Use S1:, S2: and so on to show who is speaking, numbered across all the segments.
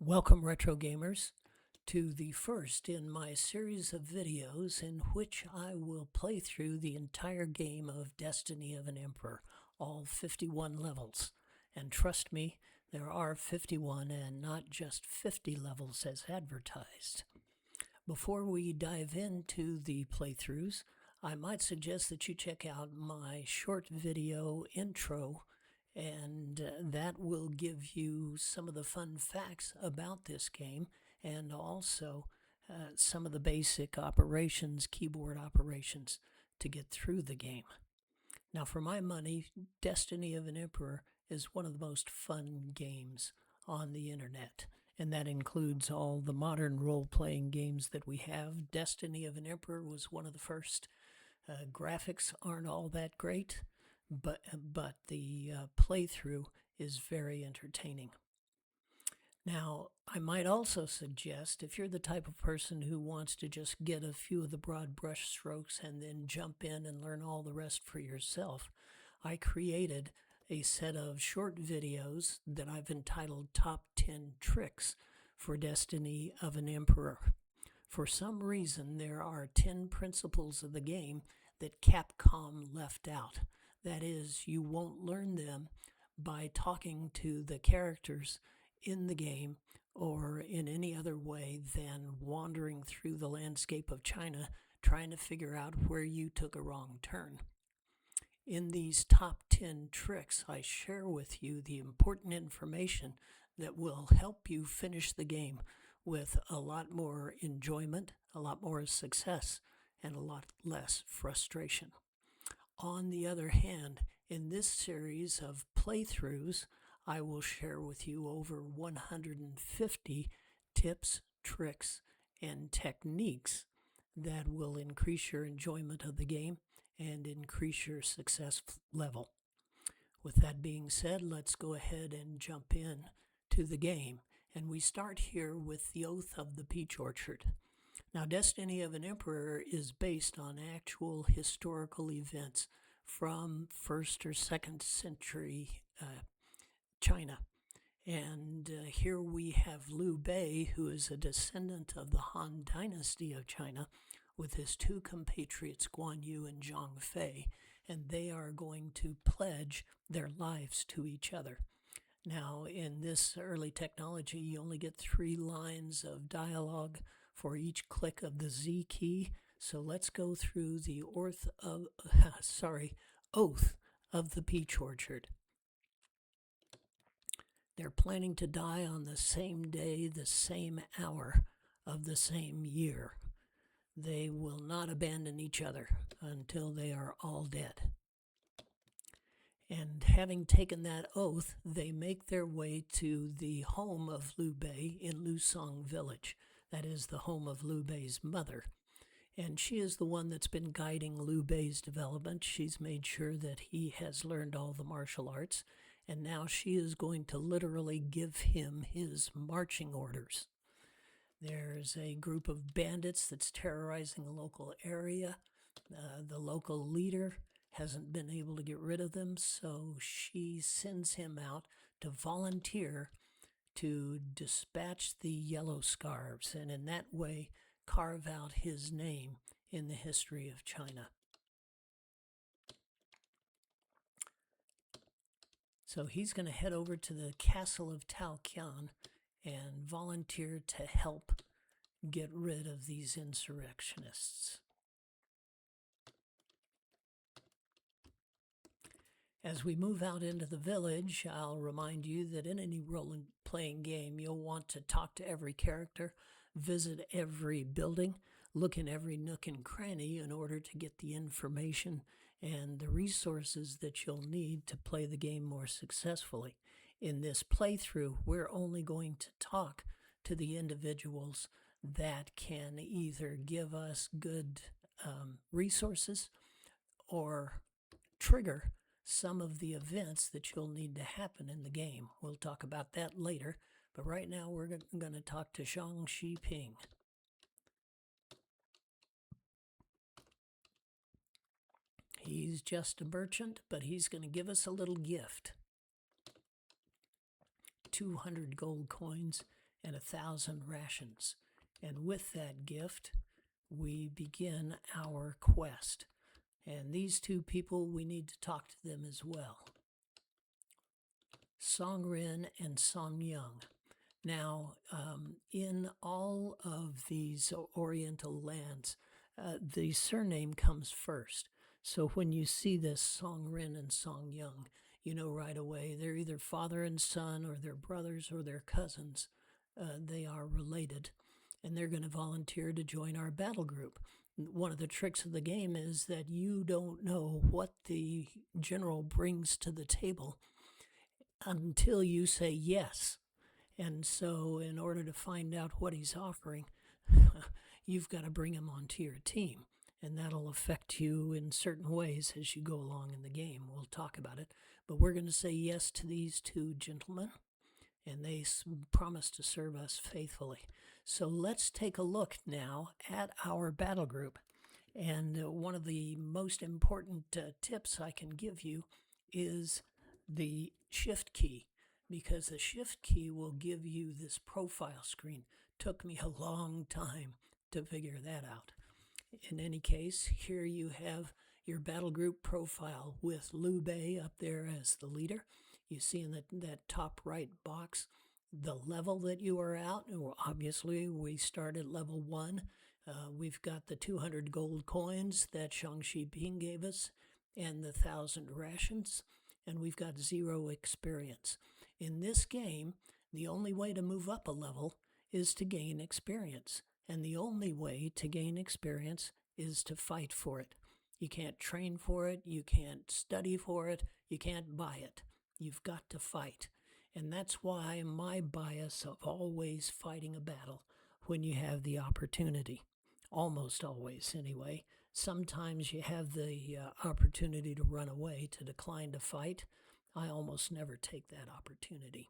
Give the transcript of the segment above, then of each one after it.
S1: Welcome, retro gamers, to the first in my series of videos in which I will play through the entire game of Destiny of an Emperor, all 51 levels. And trust me, there are 51 and not just 50 levels as advertised. Before we dive into the playthroughs, I might suggest that you check out my short video intro, and that will give you some of the fun facts about this game and also some of the basic operations, keyboard operations to get through the game. Now, for my money, Destiny of an Emperor is one of the most fun games on the internet, and that includes all the modern role-playing games that we have. Destiny of an Emperor was one of the first. Graphics aren't all that great, but the playthrough is very entertaining. Now, I might also suggest, if you're the type of person who wants to just get a few of the broad brush strokes and then jump in and learn all the rest for yourself, I created a set of short videos that I've entitled Top 10 Tricks for Destiny of an Emperor. For some reason, there are 10 principles of the game that Capcom left out. That is, you won't learn them by talking to the characters in the game or in any other way than wandering through the landscape of China trying to figure out where you took a wrong turn. In these top 10 tricks, I share with you the important information that will help you finish the game with a lot more enjoyment, a lot more success, and a lot less frustration. On the other hand, in this series of playthroughs, I will share with you over 150 tips, tricks, and techniques that will increase your enjoyment of the game and increase your success level. With that being said, let's go ahead and jump in to the game. And we start here with the Oath of the Peach Orchard. Now, Destiny of an Emperor is based on actual historical events from 1st or 2nd century China. And here we have Liu Bei, who is a descendant of the Han Dynasty of China, with his two compatriots, Guan Yu and Zhang Fei, and they are going to pledge their lives to each other. Now, in this early technology, you only get 3 lines of dialogue for each click of the Z key. So let's go through the Oath of the Peach Orchard. They're planning to die on the same day, the same hour of the same year. They will not abandon each other until they are all dead. And having taken that oath, they make their way to the home of Liu Bei in Lusong Village. That is the home of Liu Bei's mother. And she is the one that's been guiding Liu Bei's development. She's made sure that he has learned all the martial arts. And now she is going to literally give him his marching orders. There's a group of bandits that's terrorizing a local area. The local leader hasn't been able to get rid of them, so she sends him out to volunteer to dispatch the yellow scarves, and in that way carve out his name in the history of China. So he's going to head over to the castle of Taoqian and volunteer to help get rid of these insurrectionists. As we move out into the village, I'll remind you that in any role-playing game, you'll want to talk to every character, visit every building, look in every nook and cranny in order to get the information and the resources that you'll need to play the game more successfully. In this playthrough, we're only going to talk to the individuals that can either give us good resources or trigger some of the events that you'll need to happen in the game. We'll talk about that later, but right now we're going to talk to Zhang Xiping. He's just a merchant, but he's going to give us a little gift. 200 gold coins and 1,000 rations. And with that gift, we begin our quest. And these two people, we need to talk to them as well. Song Rin and Song Young. Now, in all of these Oriental lands, the surname comes first. So when you see this Song Rin and Song Young, you know right away they're either father and son, or they're brothers, or they're cousins. They are related, and they're going to volunteer to join our battle group. One of the tricks of the game is that you don't know what the general brings to the table until you say yes. And so in order to find out what he's offering, you've got to bring him onto your team. And that'll affect you in certain ways as you go along in the game. We'll talk about it. But we're going to say yes to these two gentlemen, and they promise to serve us faithfully. So let's take a look now at our battle group. And one of the most important tips I can give you is the shift key, because the shift key will give you this profile screen. Took me a long time to figure that out. In any case, here you have your battle group profile with Liu Bei up there as the leader. You see in that top right box the level that you are at. Well, obviously, we start at level 1. We've got the 200 gold coins that Shang-Chi Ping gave us and the 1,000 rations, and we've got 0 experience. In this game, the only way to move up a level is to gain experience, and the only way to gain experience is to fight for it. You can't train for it, you can't study for it, you can't buy it. You've got to fight. And that's why my bias of always fighting a battle when you have the opportunity. Almost always, anyway. Sometimes you have the opportunity to run away, to decline to fight. I almost never take that opportunity.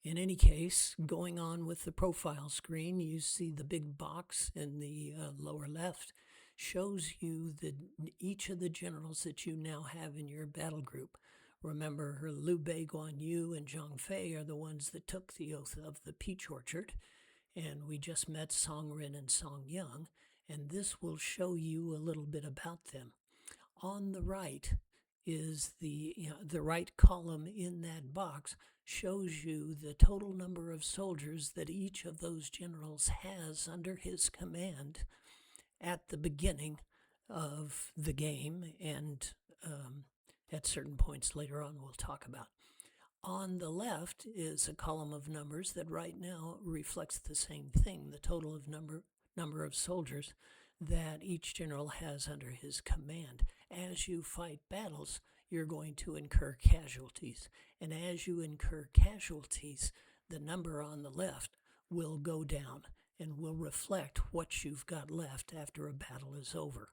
S1: In any case, going on with the profile screen, you see the big box in the lower left shows you each of the generals that you now have in your battle group. Remember, Liu Bei, Guan Yu, and Zhang Fei are the ones that took the oath of the Peach Orchard. And we just met Song Rin and Song Young, and this will show you a little bit about them. On the right is the right column in that box shows you the total number of soldiers that each of those generals has under his command at the beginning of the game, and at certain points later on we'll talk about. On the left is a column of numbers that right now reflects the same thing, the total of number of soldiers that each general has under his command. As you fight battles, you're going to incur casualties. And as you incur casualties, the number on the left will go down and will reflect what you've got left after a battle is over.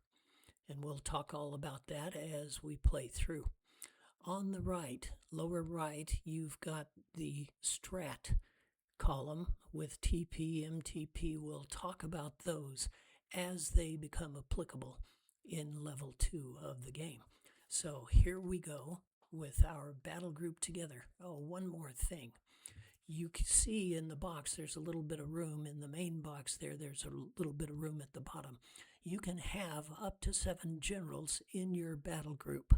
S1: And we'll talk all about that as we play through. On the right, lower right, you've got the strat column with TP, MTP. We'll talk about those as they become applicable in level 2 of the game. So here we go with our battle group together. Oh, one more thing. You can see in the box there's a little bit of room. In the main box there's a little bit of room at the bottom. You can have up to 7 generals in your battle group.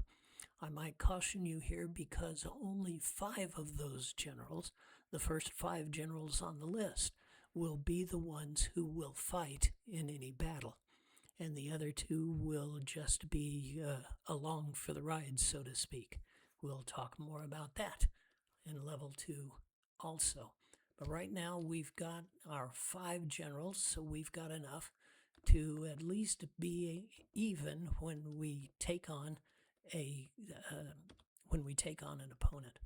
S1: I might caution you here because only 5 of those generals, the first 5 generals on the list, will be the ones who will fight in any battle. And the other 2 will just be along for the ride, so to speak. We'll talk more about that in level 2 also. But right now we've got our 5 generals, so we've got enough to at least be even when we take on an opponent.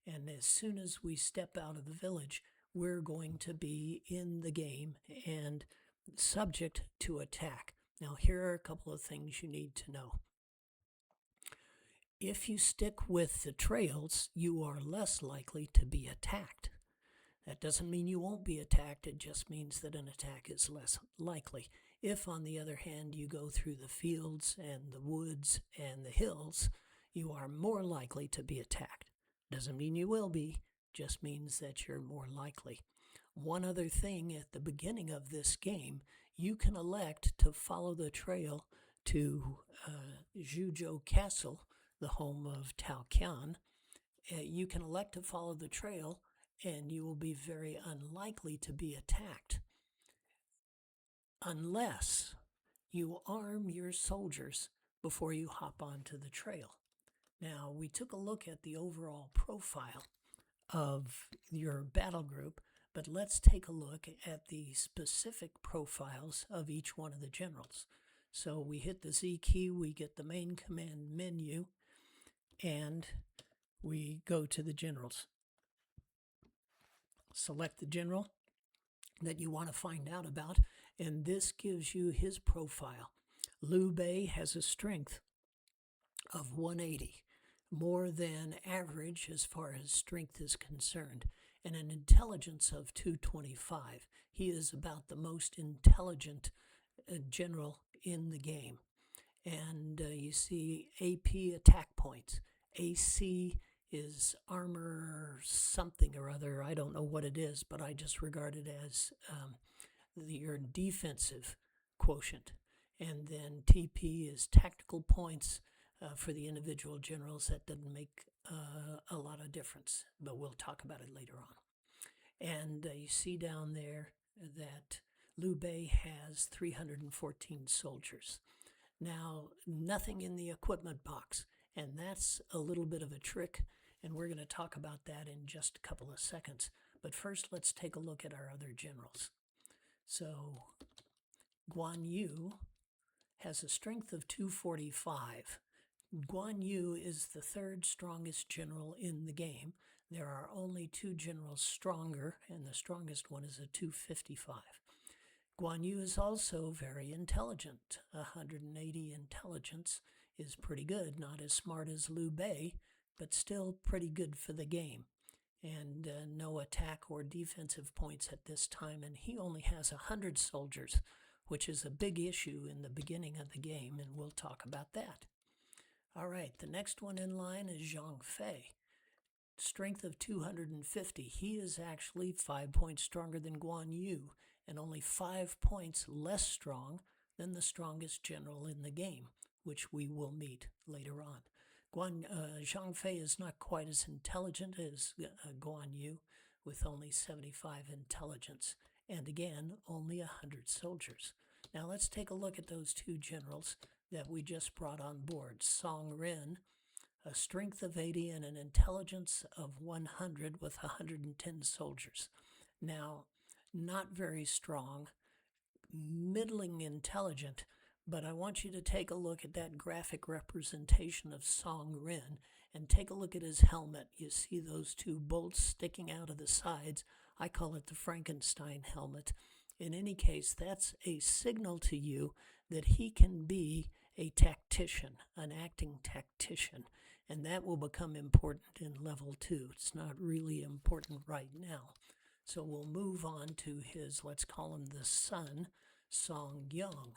S1: And as soon as we step out of the village, we're going to be in the game and subject to attack. Now, here are a couple of things you need to know. If you stick with the trails, you are less likely to be attacked. That doesn't mean you won't be attacked, it just means that an attack is less likely. If, on the other hand, you go through the fields and the woods and the hills, you are more likely to be attacked. Doesn't mean you will be, just means that you're more likely. One other thing, at the beginning of this game, you can elect to follow the trail to Zhuzhou Castle, the home of Tao Qian. You can elect to follow the trail, and you will be very unlikely to be attacked, unless you arm your soldiers before you hop onto the trail. Now, we took a look at the overall profile of your battle group, but let's take a look at the specific profiles of each one of the generals. So we hit the Z key, we get the main command menu, and we go to the generals. Select the general that you want to find out about, and this gives you his profile. Liu Bei has a strength of 180, more than average as far as strength is concerned, and an intelligence of 225. He is about the most intelligent general in the game. And you see AP attack points. AC is armor something or other. I don't know what it is, but I just regard it as your defensive quotient. And then TP is tactical points for the individual generals. That doesn't make a lot of difference, but we'll talk about it later on. And you see down there that Liu Bei has 314 soldiers. Now, nothing in the equipment box, and that's a little bit of a trick, and we're going to talk about that in just a couple of seconds. But first, let's take a look at our other generals. So, Guan Yu has a strength of 245. Guan Yu is the third strongest general in the game. There are only two generals stronger, and the strongest one is a 255. Guan Yu is also very intelligent. 180 intelligence is pretty good. Not as smart as Liu Bei, but still pretty good for the game. And no attack or defensive points at this time. And he only has 100 soldiers, which is a big issue in the beginning of the game, and we'll talk about that. All right, the next one in line is Zhang Fei. Strength of 250. He is actually 5 points stronger than Guan Yu, and only 5 points less strong than the strongest general in the game, which we will meet later on. Zhang Fei is not quite as intelligent as Guan Yu, with only 75 intelligence, and again, only 100 soldiers. Now let's take a look at those two generals that we just brought on board. Song Ren, a strength of 80 and an intelligence of 100 with 110 soldiers. Now, not very strong, middling intelligent, but I want you to take a look at that graphic representation of Song Ren and take a look at his helmet. You see those two bolts sticking out of the sides. I call it the Frankenstein helmet. In any case, that's a signal to you that he can be a tactician, an acting tactician, and that will become important in level 2. It's not really important right now. So we'll move on to his, let's call him the son, Song Yang.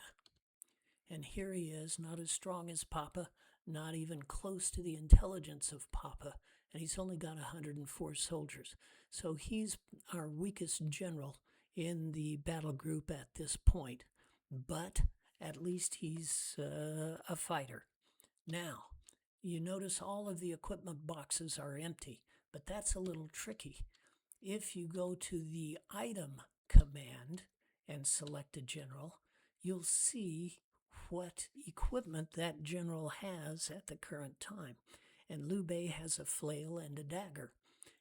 S1: And here he is, not as strong as Papa, not even close to the intelligence of Papa, and he's only got 104 soldiers. So he's our weakest general in the battle group at this point, but at least he's a fighter. Now, you notice all of the equipment boxes are empty, but that's a little tricky. If you go to the item command and select a general, you'll see what equipment that general has at the current time. And Liu Bei has a flail and a dagger.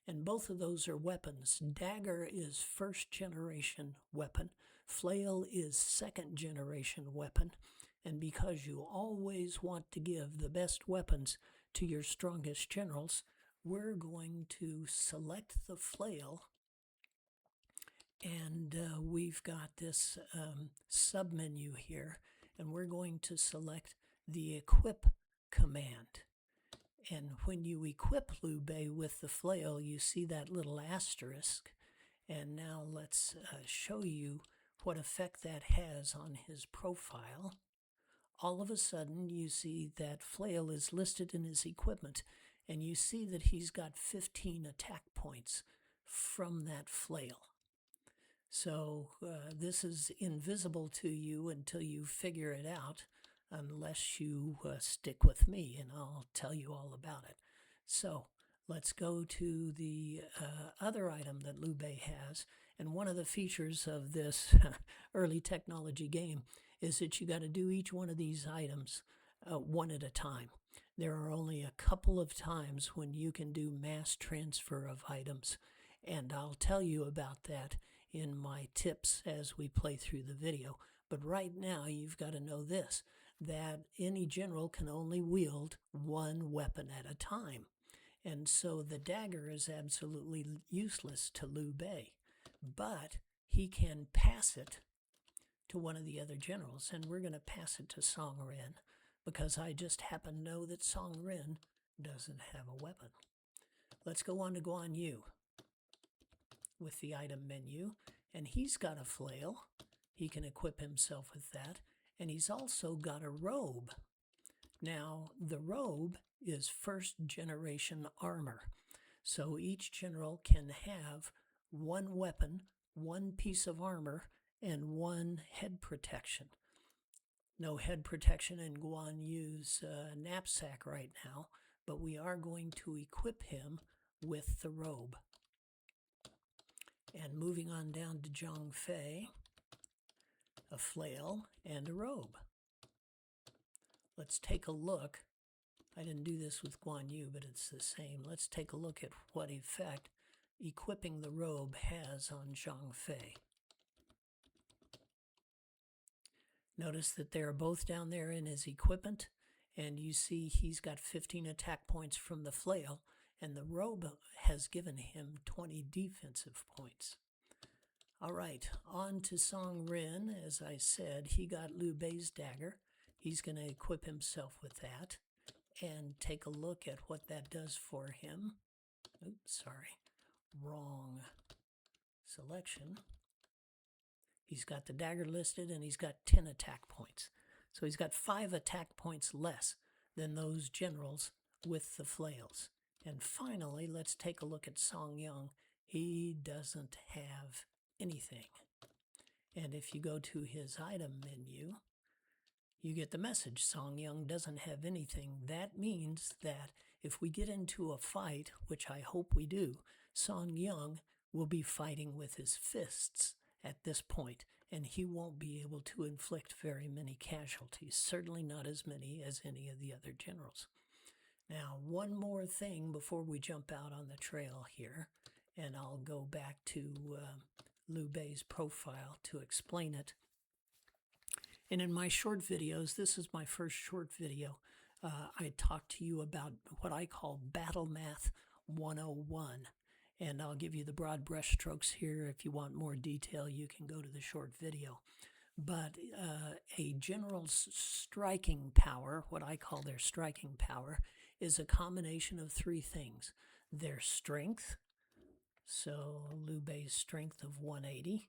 S1: And both of those are weapons. Dagger is first generation weapon. Flail is second generation weapon. And because you always want to give the best weapons to your strongest generals, we're going to select the flail. And we've got this submenu here. And we're going to select the equip command. And when you equip Liu Bei with the flail, you see that little asterisk. And now let's show you what effect that has on his profile. All of a sudden, you see that flail is listed in his equipment. and you see that he's got 15 attack points from that flail. So this is invisible to you until you figure it out, unless you stick with me, and I'll tell you all about it. So let's go to the other item that Liu Bei has. And one of the features of this early technology game is that you got to do each one of these items one at a time. There are only a couple of times when you can do mass transfer of items, and I'll tell you about that in my tips as we play through the video. But right now you've got to know this, that any general can only wield one weapon at a time. And so the dagger is absolutely useless to Liu Bei, but he can pass it to one of the other generals, and we're going to pass it to Song Ren because I just happen to know that Song Ren doesn't have a weapon. Let's go on to Guan Yu with the item menu, and he's got a flail. He can equip himself with that, and he's also got a robe. Now, the robe is first generation armor, so each general can have one weapon, one piece of armor, and one head protection. No head protection in Guan Yu's knapsack right now, but we are going to equip him with the robe. And moving on down to Zhang Fei, a flail and a robe. Let's take a look. I didn't do this with Guan Yu, but it's the same. Let's take a look at what effect equipping the robe has on Zhang Fei. Notice that they're both down there in his equipment, and you see he's got 15 attack points from the flail, and the robe has given him 20 defensive points. All right, on to Song Ren. As I said, he got Liu Bei's dagger. He's going to equip himself with that and take a look at what that does for him. Oops, sorry, wrong selection. He's got the dagger listed, and he's got 10 attack points. So he's got 5 attack points less than those generals with the flails. And finally, let's take a look at Song Yang. He doesn't have anything. And if you go to his item menu, you get the message, Song Yang doesn't have anything. That means that if we get into a fight, which I hope we do, Song Yang will be fighting with his fists at this point, and he won't be able to inflict very many casualties, certainly not as many as any of the other generals. Now, one more thing before we jump out on the trail here, and I'll go back to Liu Bei's profile to explain it. And in my short videos, this is my first short video, I talked to you about what I call Battle Math 101. And I'll give you the broad brush strokes here. If you want more detail, you can go to the short video. But a general's striking power, what I call their striking power, is a combination of 3 things. Their strength, so Liu Bei's strength of 180.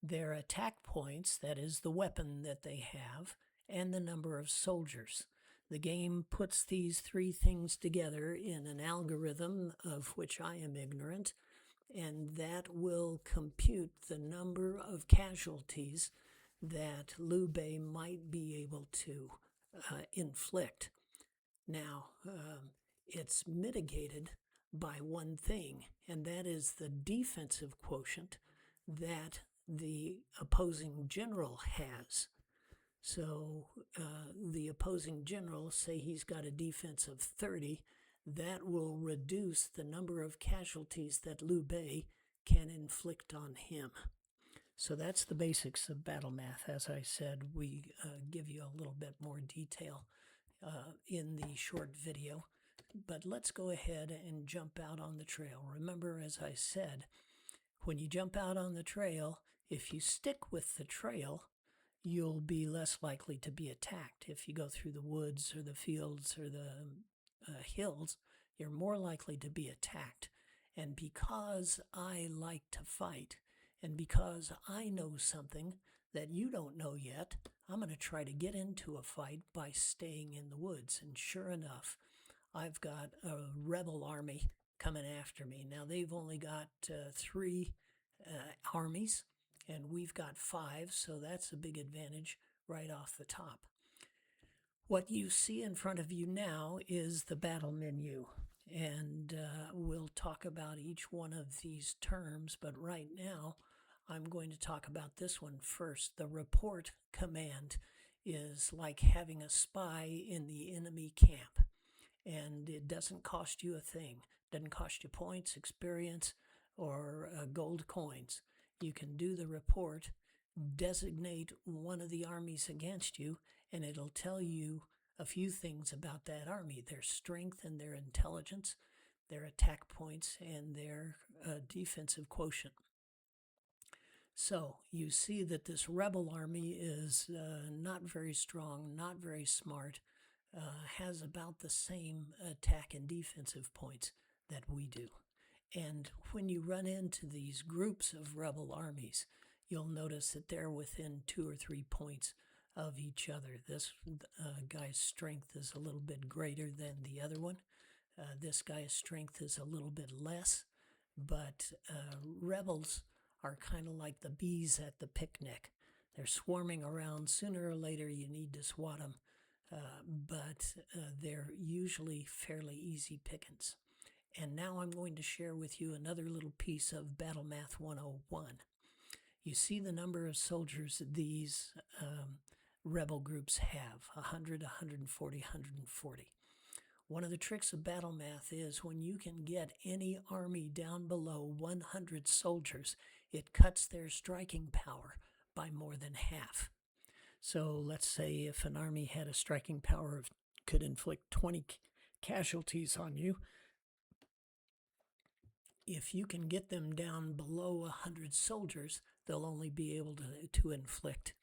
S1: Their attack points, that is the weapon that they have, and the number of soldiers. The game puts these 3 things together in an algorithm of which I am ignorant, and that will compute the number of casualties that Liu Bei might be able to inflict. Now, it's mitigated by one thing, and that is the defensive quotient that the opposing general has. So the opposing general, say he's got a defense of 30, that will reduce the number of casualties that Liu Bei can inflict on him. So that's the basics of battle math. As I said, we give you a little bit more detail in the short video. But let's go ahead and jump out on the trail. Remember, as I said, when you jump out on the trail, if you stick with the trail, you'll be less likely to be attacked. If you go through the woods or the fields or the hills, you're more likely to be attacked. And because I like to fight, and because I know something that you don't know yet, I'm going to try to get into a fight by staying in the woods. And sure enough, I've got a rebel army coming after me. Now, they've only got 3 armies, and we've got 5, so that's a big advantage right off the top. What you see in front of you now is the battle menu, and we'll talk about each one of these terms, but right now I'm going to talk about this one first. The report command is like having a spy in the enemy camp, and it doesn't cost you a thing. It doesn't cost you points, experience, or gold coins. You can do the report, designate one of the armies against you, and it'll tell you a few things about that army: their strength and their intelligence, their attack points, and their defensive quotient. So you see that this rebel army is not very strong, not very smart, has about the same attack and defensive points that we do. And when you run into these groups of rebel armies, you'll notice that they're within 2 or 3 points of each other. This guy's strength is a little bit greater than the other one. This guy's strength is a little bit less, but rebels are kind of like the bees at the picnic. They're swarming around. Sooner or later, you need to swat them, but they're usually fairly easy pickings. And now I'm going to share with you another little piece of Battle Math 101. You see the number of soldiers these rebel groups have: 100, 140, 140. One of the tricks of battle math is when you can get any army down below 100 soldiers, it cuts their striking power by more than half. So let's say if an army had a striking power of could inflict 20 casualties on you, if you can get them down below 100 soldiers, they'll only be able to inflict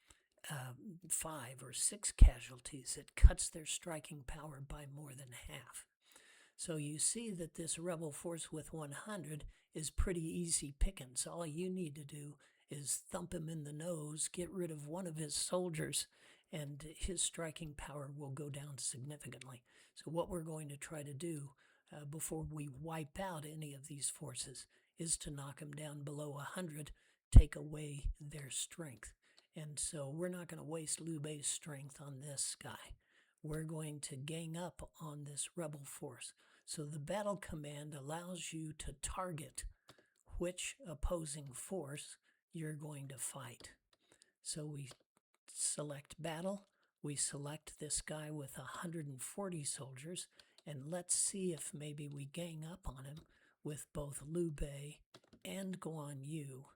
S1: 5 or 6 casualties. It cuts their striking power by more than half. So you see that this rebel force with 100 is pretty easy pickings. All you need to do is thump him in the nose, get rid of one of his soldiers, and his striking power will go down significantly. So what we're going to try to do before we wipe out any of these forces is to knock them down below 100, take away their strength. And so we're not going to waste Liu Bei's strength on this guy. We're going to gang up on this rebel force. So the battle command allows you to target which opposing force you're going to fight. So we select battle. We select this guy with 140 soldiers, and let's see if maybe we gang up on him with both Liu Bei and Guan Yu.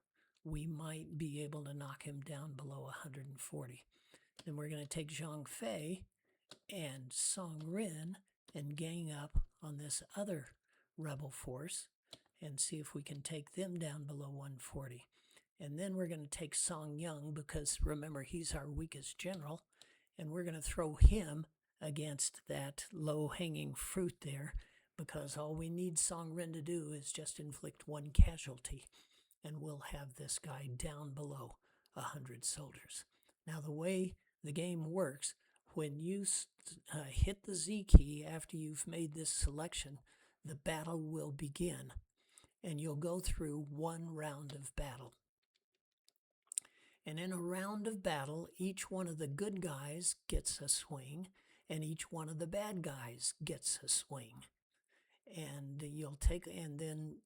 S1: We might be able to knock him down below 140. Then we're going to take Zhang Fei and Song Rin and gang up on this other rebel force and see if we can take them down below 140. And then we're going to take Song Yang, because remember, he's our weakest general, and we're going to throw him against that low-hanging fruit there, because all we need Song Rin to do is just inflict 1 casualty, and we'll have this guy down below 100 soldiers. Now, the way the game works, when you hit the Z key after you've made this selection, the battle will begin, and you'll go through 1 round of battle. And in a round of battle, each one of the good guys gets a swing, and each one of the bad guys gets a swing. And you'll take, and then,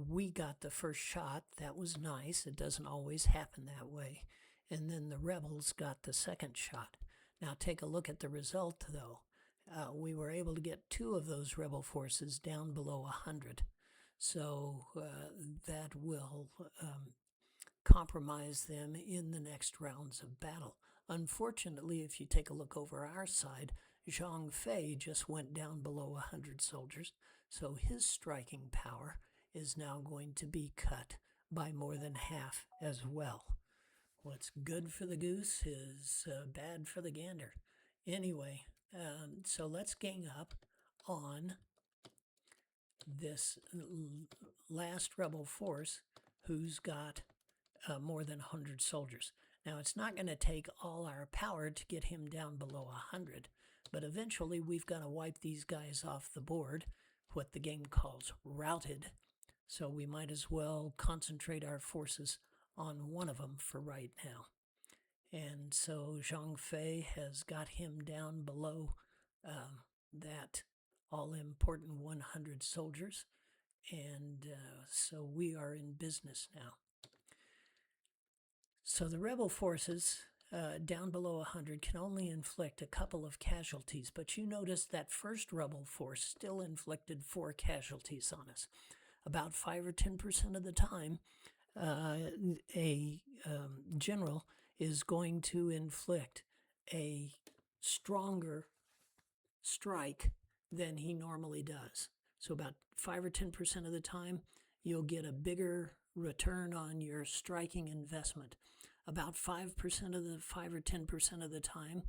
S1: we got the first shot. That was nice. It doesn't always happen that way. And then the rebels got the second shot. Now take a look at the result, though. We were able to get 2 of those rebel forces down below 100. So that will compromise them in the next rounds of battle. Unfortunately, if you take a look over our side, Zhang Fei just went down below 100 soldiers, so his striking power is now going to be cut by more than half as well. What's good for the goose is bad for the gander. Anyway, so let's gang up on this last rebel force who's got more than 100 soldiers. Now, it's not going to take all our power to get him down below 100, But eventually we've got to wipe these guys off the board, what the game calls routed. So we might as well concentrate our forces on one of them for right now. And so Zhang Fei has got him down below that all-important 100 soldiers. And so we are in business now. So the rebel forces down below 100 can only inflict a couple of casualties, but you notice that first rebel force still inflicted 4 casualties on us. About 5 or 10% of the time, a general is going to inflict a stronger strike than he normally does. So about 5 or 10% of the time, you'll get a bigger return on your striking investment. About 5% of the 5 or 10% of the time,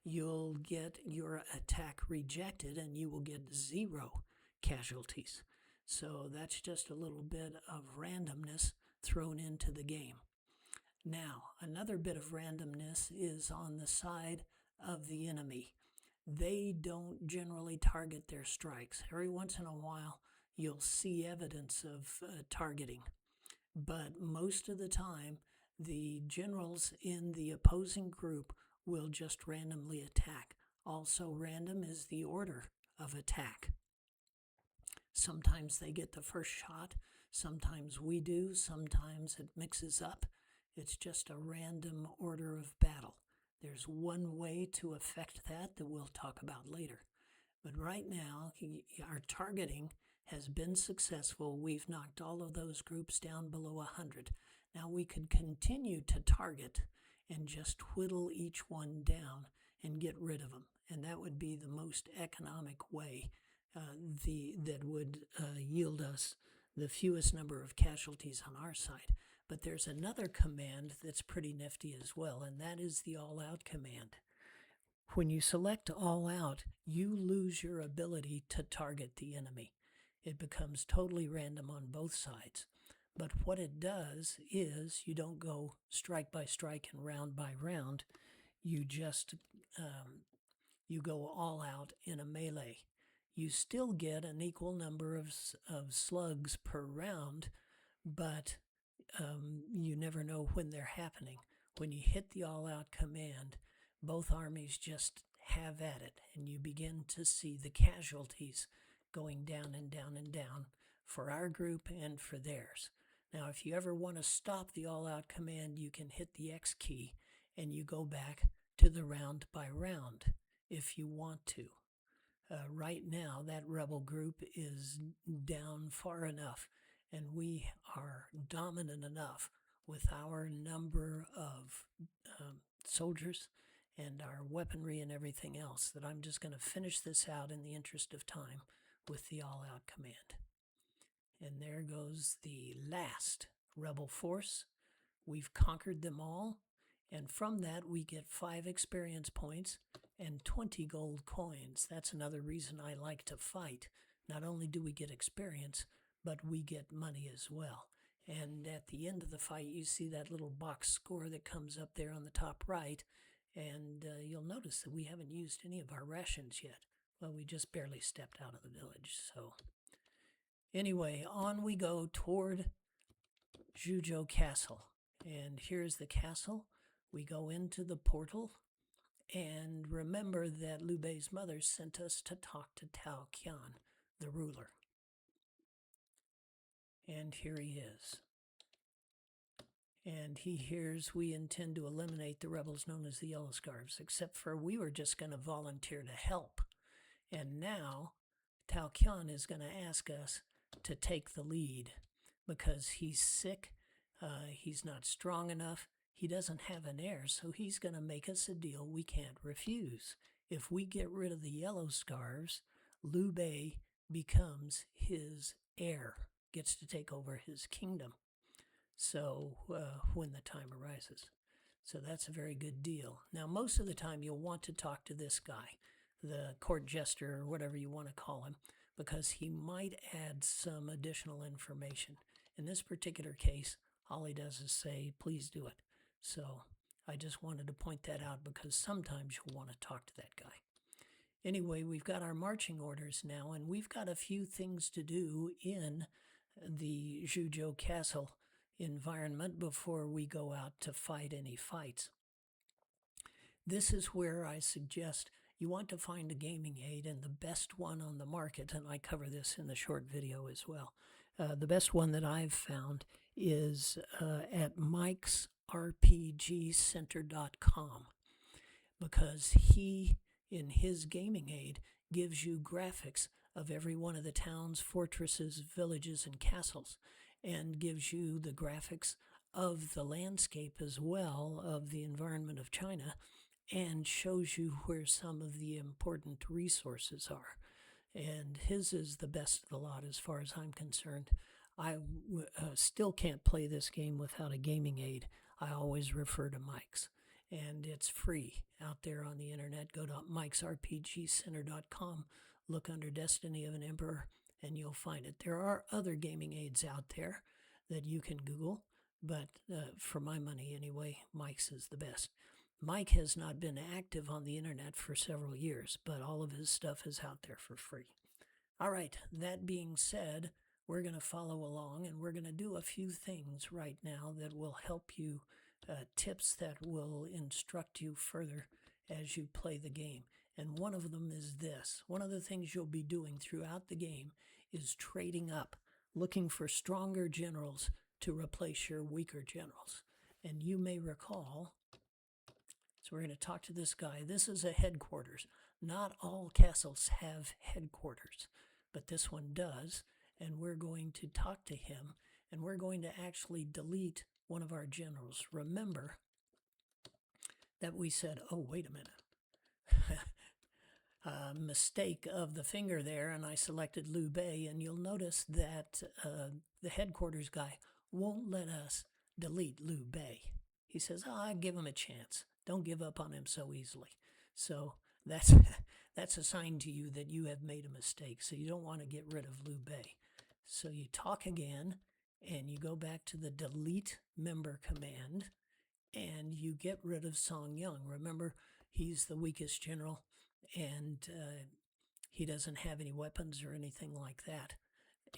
S1: you'll get your attack rejected and you will get 0 casualties. So that's just a little bit of randomness thrown into the game. Now, another bit of randomness is on the side of the enemy. They don't generally target their strikes. Every once in a while, you'll see evidence of targeting. But most of the time, the generals in the opposing group will just randomly attack. Also random is the order of attack. Sometimes they get the first shot, sometimes we do, sometimes it mixes up. It's just a random order of battle. There's one way to affect that we'll talk about later. But right now, our targeting has been successful. We've knocked all of those groups down below 100. Now we could continue to target and just whittle each one down and get rid of them. And that would be the most economic way that would yield us the fewest number of casualties on our side. But there's another command that's pretty nifty as well, and that is the all-out command. When you select all out, you lose your ability to target the enemy. It becomes totally random on both sides. But what it does is you don't go strike by strike and round by round. You just you go all out in a melee. You still get an equal number of slugs per round, but you never know when they're happening. When you hit the all-out command, both armies just have at it, and you begin to see the casualties going down and down and down for our group and for theirs. Now, if you ever want to stop the all-out command, you can hit the X key, and you go back to the round by round if you want to. Right now, that rebel group is down far enough, and we are dominant enough with our number of soldiers and our weaponry and everything else that I'm just going to finish this out in the interest of time with the all-out command. And there goes the last rebel force. We've conquered them all, and from that we get 5 experience points and 20 gold coins. That's another reason I like to fight. Not only do we get experience, but we get money as well. And at the end of the fight, you see that little box score that comes up there on the top right, and you'll notice that we haven't used any of our rations yet. Well, we just barely stepped out of the village, so... Anyway, on we go toward Zhuzhou Castle. And here's the castle. We go into the portal. And remember that Liu Bei's mother sent us to talk to Tao Qian, the ruler. And here he is. And he hears we intend to eliminate the rebels known as the Yellow Scarves, except for we were just going to volunteer to help. And now Tao Qian is going to ask us to take the lead because he's sick, he's not strong enough, he doesn't have an heir, so he's going to make us a deal we can't refuse. If we get rid of the Yellow Scarves, Liu Bei becomes his heir, gets to take over his kingdom. So when the time arises. So that's a very good deal. Now, most of the time you'll want to talk to this guy, the court jester or whatever you want to call him, because he might add some additional information. In this particular case, all he does is say, please do it. So I just wanted to point that out because sometimes you'll want to talk to that guy. Anyway, we've got our marching orders now, and we've got a few things to do in the Zhuzhou Castle environment before we go out to fight any fights. This is where I suggest you want to find a gaming aid, and the best one on the market, and I cover this in the short video as well. The best one that I've found is at mikesrpgcenter.com, because he, in his gaming aid, gives you graphics of every one of the towns, fortresses, villages, and castles, and gives you the graphics of the landscape as well, of the environment of China, and shows you where some of the important resources are. And his is the best of the lot as far as I'm concerned. I still can't play this game without a gaming aid. I always refer to Mike's. And it's free out there on the internet. Go to mikesrpgcenter.com, look under Destiny of an Emperor, and you'll find it. There are other gaming aids out there that you can Google, but for my money anyway, Mike's is the best. Mike has not been active on the internet for several years, but all of his stuff is out there for free. All right, that being said, we're going to follow along, and we're going to do a few things right now that will help you, tips that will instruct you further as you play the game. And one of them is this. One of the things you'll be doing throughout the game is trading up, looking for stronger generals to replace your weaker generals. And you may recall, so we're going to talk to this guy. This is a headquarters. Not all castles have headquarters, but this one does. And we're going to talk to him, and we're going to actually delete one of our generals. Remember that we said, oh, wait a minute. Mistake of the finger there, and I selected Liu Bei, and you'll notice that the headquarters guy won't let us delete Liu Bei. He says, I give him a chance. Don't give up on him so easily. So that's that's a sign to you that you have made a mistake. So you don't want to get rid of Liu Bei. So you talk again, and you go back to the delete member command, and you get rid of Song Yang. Remember, he's the weakest general, and he doesn't have any weapons or anything like that.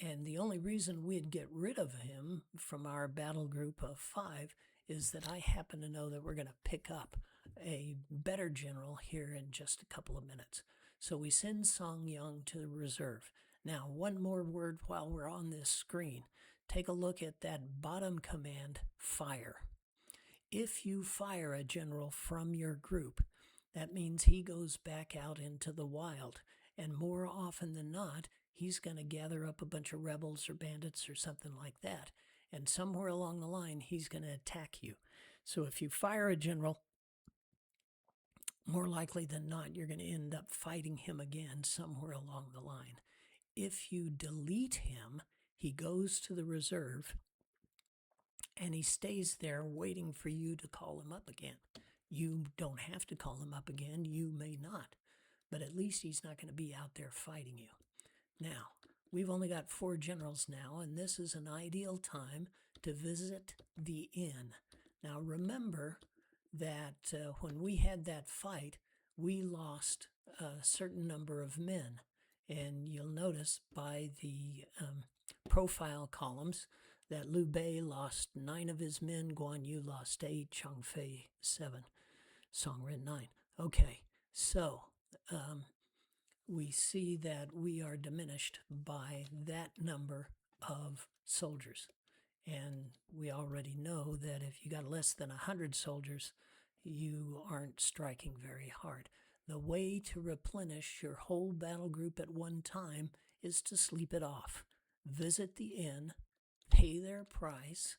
S1: And the only reason we'd get rid of him from our battle group of 5 is that I happen to know that we're going to pick up a better general here in just a couple of minutes. So we send Song Yang to the reserve. Now, one more word while we're on this screen. Take a look at that bottom command, fire. If you fire a general from your group, that means he goes back out into the wild. And more often than not, he's going to gather up a bunch of rebels or bandits or something like that. And somewhere along the line, he's going to attack you. So if you fire a general, more likely than not, you're going to end up fighting him again somewhere along the line. If you delete him, he goes to the reserve, and he stays there waiting for you to call him up again. You don't have to call him up again. You may not. But at least he's not going to be out there fighting you. Now, we've only got 4 generals now, and this is an ideal time to visit the inn. Now, remember that when we had that fight, we lost a certain number of men. And you'll notice by the profile columns that Liu Bei lost 9 of his men, Guan Yu lost 8, Chang Fei 7, Song Ren 9. Okay, so we see that we are diminished by that number of soldiers. And we already know that if you got less than 100 soldiers, you aren't striking very hard. The way to replenish your whole battle group at one time is to sleep it off. Visit the inn, pay their price,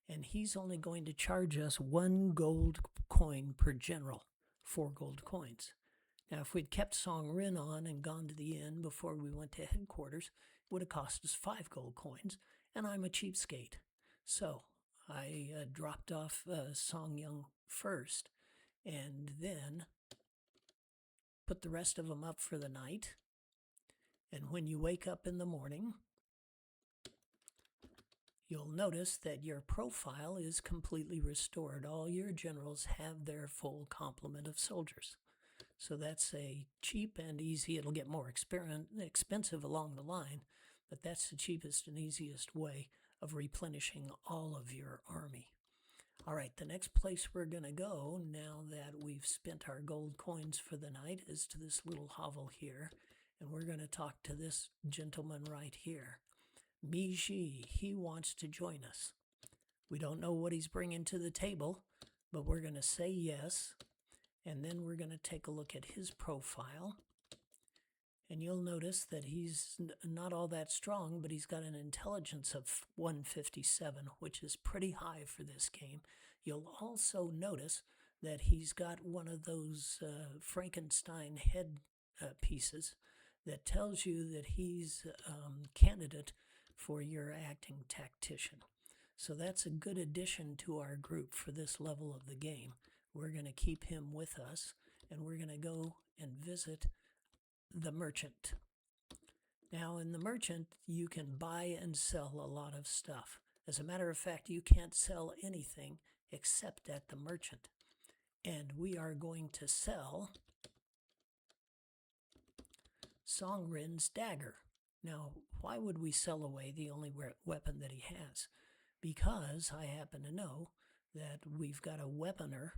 S1: and he's only going to charge us 1 gold coin per general, 4 gold coins. Now, if we'd kept Song Ren on and gone to the inn before we went to headquarters, it would have cost us 5 gold coins, and I'm a cheapskate. So I dropped off Song Yang first, and then put the rest of them up for the night. And when you wake up in the morning, you'll notice that your profile is completely restored. All your generals have their full complement of soldiers. So that's a cheap and easy. It'll get more expensive along the line, but that's the cheapest and easiest way of replenishing all of your army. All right, the next place we're going to go, now that we've spent our gold coins for the night, is to this little hovel here. And we're going to talk to this gentleman right here. Miji, he wants to join us. We don't know what he's bringing to the table, but we're going to say yes. And then we're going to take a look at his profile. And you'll notice that he's not all that strong, but he's got an intelligence of 157, which is pretty high for this game. You'll also notice that he's got one of those Frankenstein head pieces that tells you that he's candidate for your acting tactician. So that's a good addition to our group for this level of the game. We're going to keep him with us, and we're going to go and visit the merchant. Now, in the merchant, you can buy and sell a lot of stuff. As a matter of fact, you can't sell anything except at the merchant. And we are going to sell Songrin's dagger. Now, why would we sell away the only weapon that he has? Because I happen to know that we've got a weaponer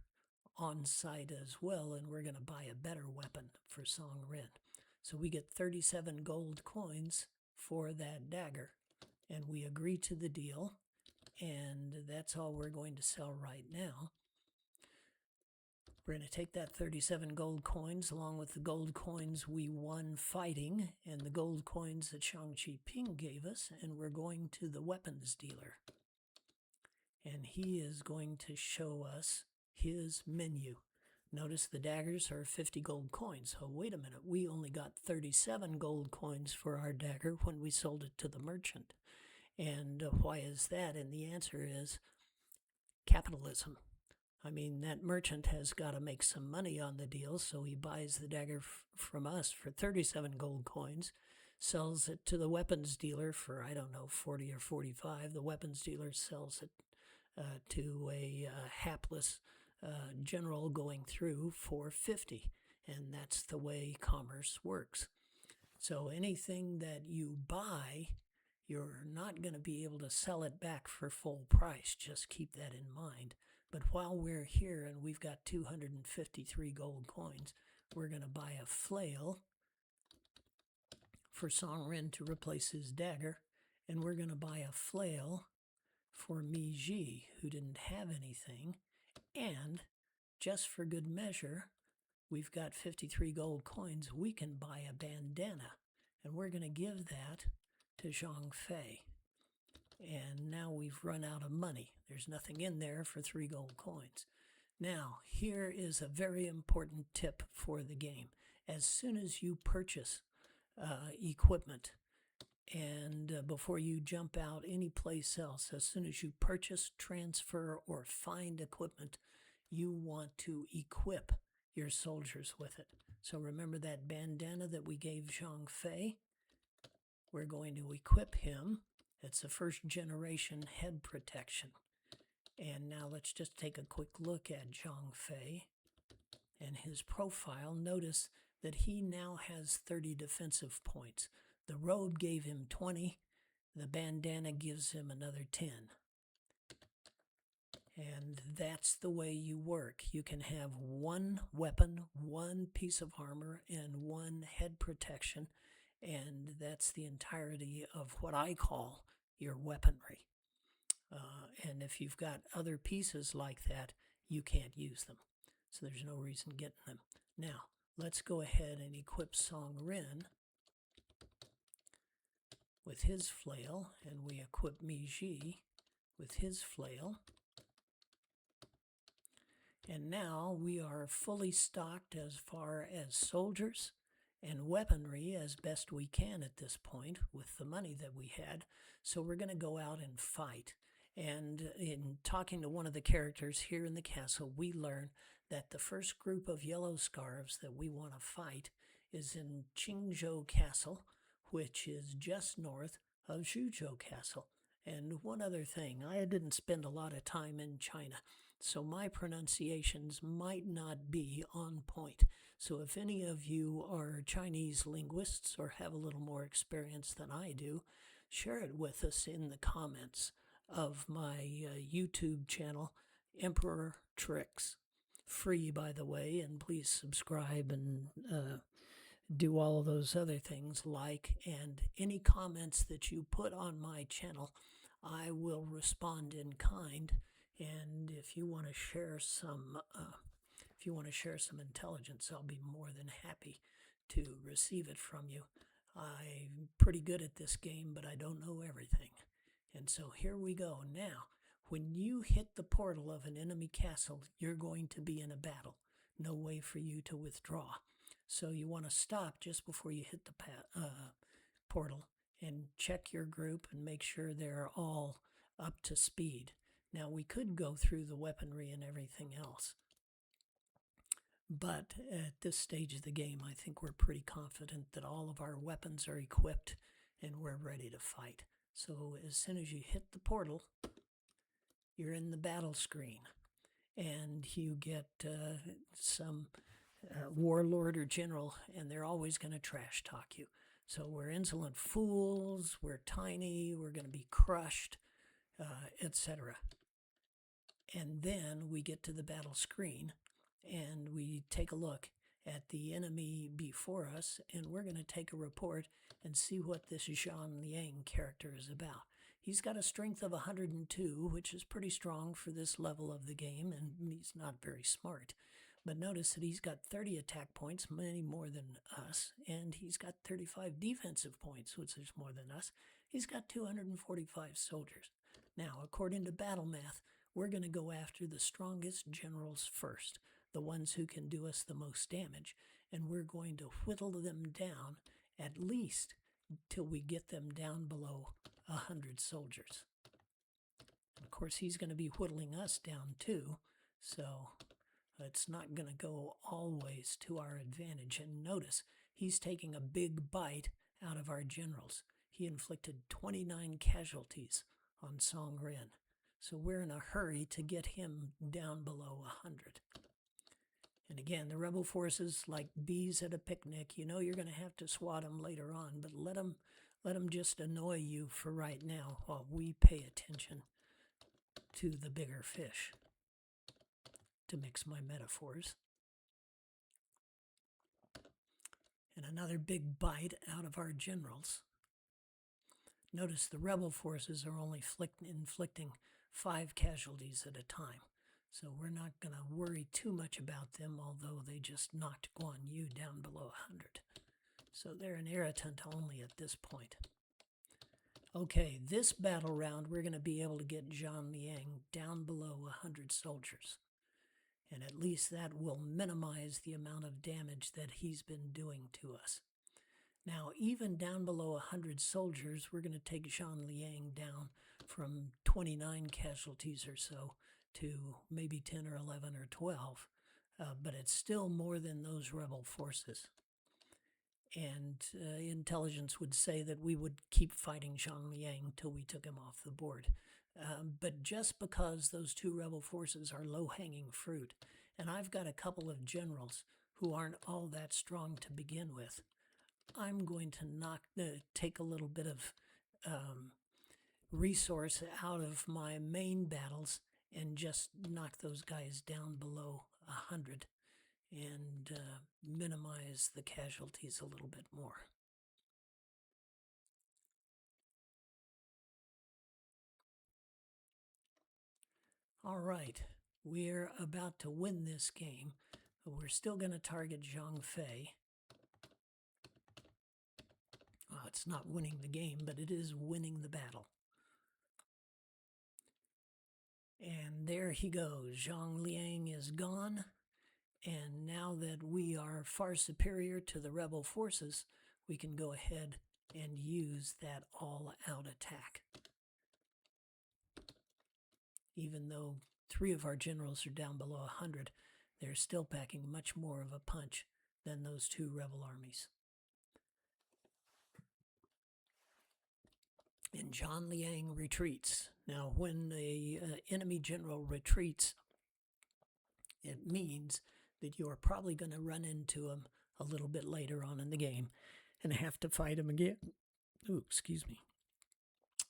S1: on site as well, and we're going to buy a better weapon for Songrin. So we get 37 gold coins for that dagger, and we agree to the deal, and that's all we're going to sell right now. We're going to take that 37 gold coins along with the gold coins we won fighting and the gold coins that Shang-Chi Ping gave us, and we're going to the weapons dealer. And he is going to show us his menu. Notice the daggers are 50 gold coins. Oh, wait a minute. We only got 37 gold coins for our dagger when we sold it to the merchant. And why is that? And the answer is capitalism. I mean, that merchant has got to make some money on the deal, so he buys the dagger from us for 37 gold coins, sells it to the weapons dealer for, I don't know, 40 or 45. The weapons dealer sells it to a hapless general going through for 50. And that's the way commerce works. So anything that you buy, you're not going to be able to sell it back for full price. Just keep that in mind. But while we're here and we've got 253 gold coins, we're going to buy a flail for Songrin to replace his dagger. And we're going to buy a flail for Miji, who didn't have anything. And just for good measure, we've got 53 gold coins. We can buy a bandana, and we're going to give that to Zhang Fei. And now we've run out of money. There's nothing in there for 3 gold coins. Now, here is a very important tip for the game. As soon as you purchase equipment, and before you jump out any place else, as soon as you purchase, transfer, or find equipment, you want to equip your soldiers with it. So remember that bandana that we gave Zhang Fei? We're going to equip him. It's a first generation head protection. And now let's just take a quick look at Zhang Fei and his profile. Notice that he now has 30 defensive points. The robe gave him 20. The bandana gives him another 10. And that's the way you work. You can have one weapon, one piece of armor, and one head protection. And that's the entirety of what I call your weaponry. And if you've got other pieces like that, you can't use them. So there's no reason getting them. Now, let's go ahead and equip Songrin with his flail, and we equip Miji with his flail. And now we are fully stocked as far as soldiers and weaponry as best we can at this point with the money that we had. So we're going to go out and fight. And in talking to one of the characters here in the castle, we learn that the first group of yellow scarves that we want to fight is in Qingzhou Castle, which is just north of Zhuzhou Castle. And one other thing, I didn't spend a lot of time in China, so my pronunciations might not be on point. So if any of you are Chinese linguists or have a little more experience than I do, share it with us in the comments of my YouTube channel, Emperor Tricks. Free, by the way, and please subscribe and do all of those other things, and any comments that you put on my channel, I will respond in kind. And if you want to share some intelligence, I'll be more than happy to receive it from you. I'm pretty good at this game, but I don't know everything. And so here we go. Now, when you hit the portal of an enemy castle, you're going to be in a battle. No way for you to withdraw. So you want to stop just before you hit the portal and check your group and make sure they're all up to speed. Now, we could go through the weaponry and everything else, but at this stage of the game, I think we're pretty confident that all of our weapons are equipped and we're ready to fight. So as soon as you hit the portal, you're in the battle screen, and you get some warlord or general, and they're always going to trash talk you. So we're insolent fools, we're tiny, we're going to be crushed, etc. And then we get to the battle screen, and we take a look at the enemy before us, and we're going to take a report and see what this Zhang Liang character is about. He's got a strength of 102, which is pretty strong for this level of the game, and he's not very smart. But notice that he's got 30 attack points, many more than us, and he's got 35 defensive points, which is more than us. He's got 245 soldiers. Now, according to battle math, we're going to go after the strongest generals first, the ones who can do us the most damage, and we're going to whittle them down at least till we get them down below 100 soldiers. And of course, he's going to be whittling us down too, so it's not going to go always to our advantage. And notice, he's taking a big bite out of our generals. He inflicted 29 casualties on Song Ren. So we're in a hurry to get him down below 100. And again, the rebel forces, like bees at a picnic, you know you're going to have to swat them later on, but let them just annoy you for right now while we pay attention to the bigger fish, to mix my metaphors. And another big bite out of our generals. Notice the rebel forces are only inflicting 5 casualties at a time. So we're not going to worry too much about them, although they just knocked Guan Yu down below 100. So they're an irritant only at this point. Okay, this battle round, we're going to be able to get Zhang Liang down below 100 soldiers. And at least that will minimize the amount of damage that he's been doing to us. Now, even down below 100 soldiers, we're going to take Zhang Liang down from 29 casualties or so to maybe 10 or 11 or 12. But it's still more than those rebel forces. And intelligence would say that we would keep fighting Zhang Liang till we took him off the board. But just because those 2 rebel forces are low-hanging fruit, and I've got a couple of generals who aren't all that strong to begin with, I'm going to take a little bit of resource out of my main battles and just knock those guys down below 100 and minimize the casualties a little bit more. All right, we're about to win this game. We're still going to target Zhang Fei. Well, it's not winning the game, but it is winning the battle. And there he goes. Zhang Liang is gone. And now that we are far superior to the rebel forces, we can go ahead and use that all-out attack. Even though 3 of our generals are down below 100, they're still packing much more of a punch than those 2 rebel armies. And Zhang Liang retreats. Now, when the enemy general retreats, it means that you are probably going to run into him a little bit later on in the game and have to fight him again. Ooh, excuse me.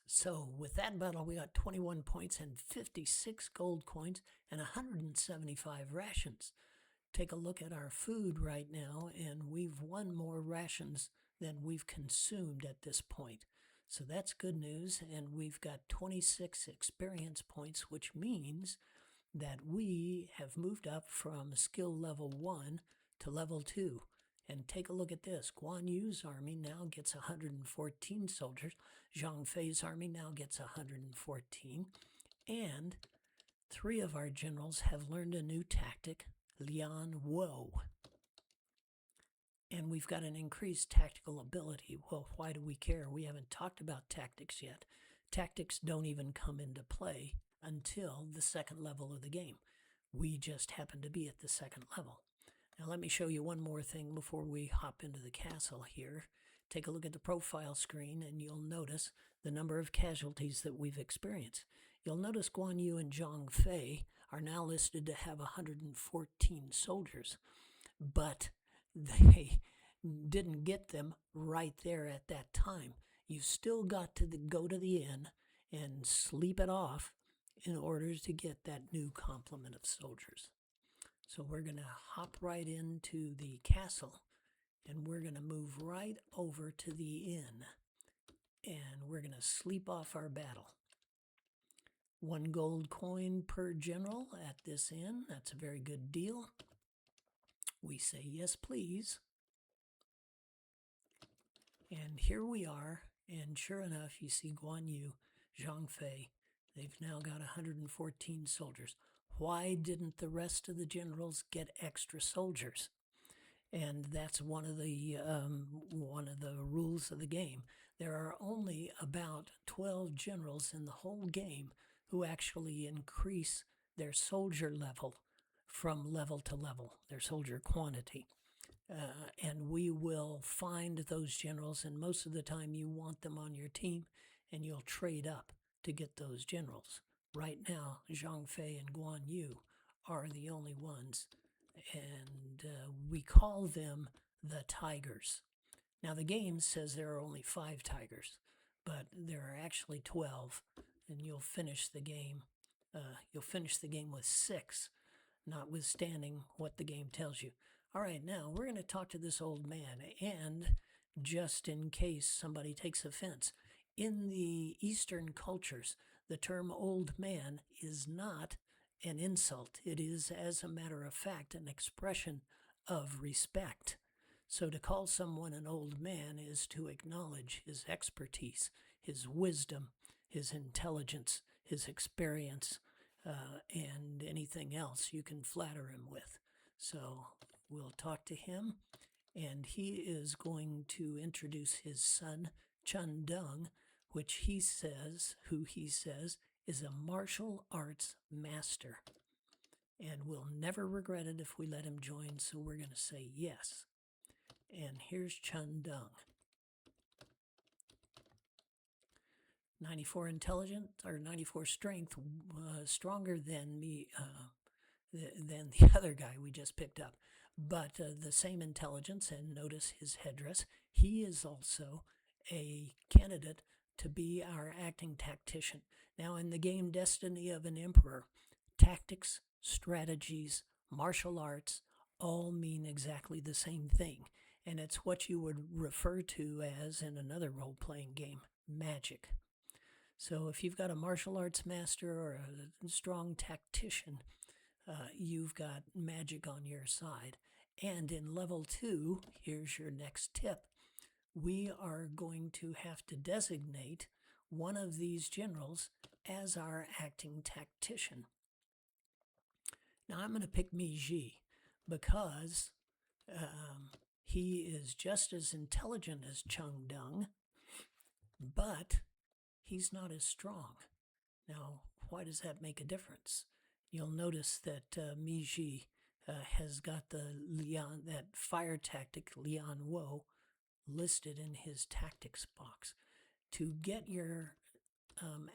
S1: So with that battle, we got 21 points and 56 gold coins and 175 rations. Take a look at our food right now, and we've won more rations than we've consumed at this point. So that's good news, and we've got 26 experience points, which means that we have moved up from skill level 1 to level 2. And take a look at this. Guan Yu's army now gets 114 soldiers. Zhang Fei's army now gets 114. And 3 of our generals have learned a new tactic, Lian Wo. And we've got an increased tactical ability. Well, why do we care? We haven't talked about tactics yet. Tactics don't even come into play until the second level of the game. We just happen to be at the second level. Now let me show you one more thing before we hop into the castle here. Take a look at the profile screen and you'll notice the number of casualties that we've experienced. You'll notice Guan Yu and Zhang Fei are now listed to have 114 soldiers, but they didn't get them right there at that time. You still got to go to the inn and sleep it off in order to get that new complement of soldiers. So we're going to hop right into the castle, and we're going to move right over to the inn, and we're going to sleep off our battle. 1 gold coin per general at this inn. That's a very good deal. We say yes, please. And here we are, and sure enough, you see Guan Yu, Zhang Fei. They've now got 114 soldiers. Why didn't the rest of the generals get extra soldiers? And that's one of the rules of the game. There are only about 12 generals in the whole game who actually increase their soldier level from level to level, their soldier quantity. And we will find those generals, and most of the time you want them on your team, and you'll trade up to get those generals. Right now, Zhang Fei and Guan Yu are the only ones, and we call them the Tigers. Now, the game says there are only 5 Tigers, but there are actually 12, and you'll finish the game. You'll finish the game with 6, notwithstanding what the game tells you. All right, now we're going to talk to this old man, and just in case somebody takes offense, in the Eastern cultures, the term old man is not an insult. It is, as a matter of fact, an expression of respect. So to call someone an old man is to acknowledge his expertise, his wisdom, his intelligence, his experience, and anything else you can flatter him with. So we'll talk to him, and he is going to introduce his son, Chun Dung, who he says is a martial arts master. And we'll never regret it if we let him join, so we're going to say yes. And here's Chun Dung. 94 intelligence, or 94 strength, stronger than me, than the other guy we just picked up. But the same intelligence, and notice his headdress. He is also a candidate to be our acting tactician. Now, in the game Destiny of an Emperor, tactics, strategies, martial arts all mean exactly the same thing. And it's what you would refer to as, in another role-playing game, magic. So if you've got a martial arts master or a strong tactician, you've got magic on your side. And in level 2, here's your next tip. We are going to have to designate one of these generals as our acting tactician. Now I'm going to pick Mi Ji because he is just as intelligent as Chun Dung, but he's not as strong. Now, why does that make a difference? You'll notice that Mi Ji has got that fire tactic, Lian Wo, listed in his tactics box. To get your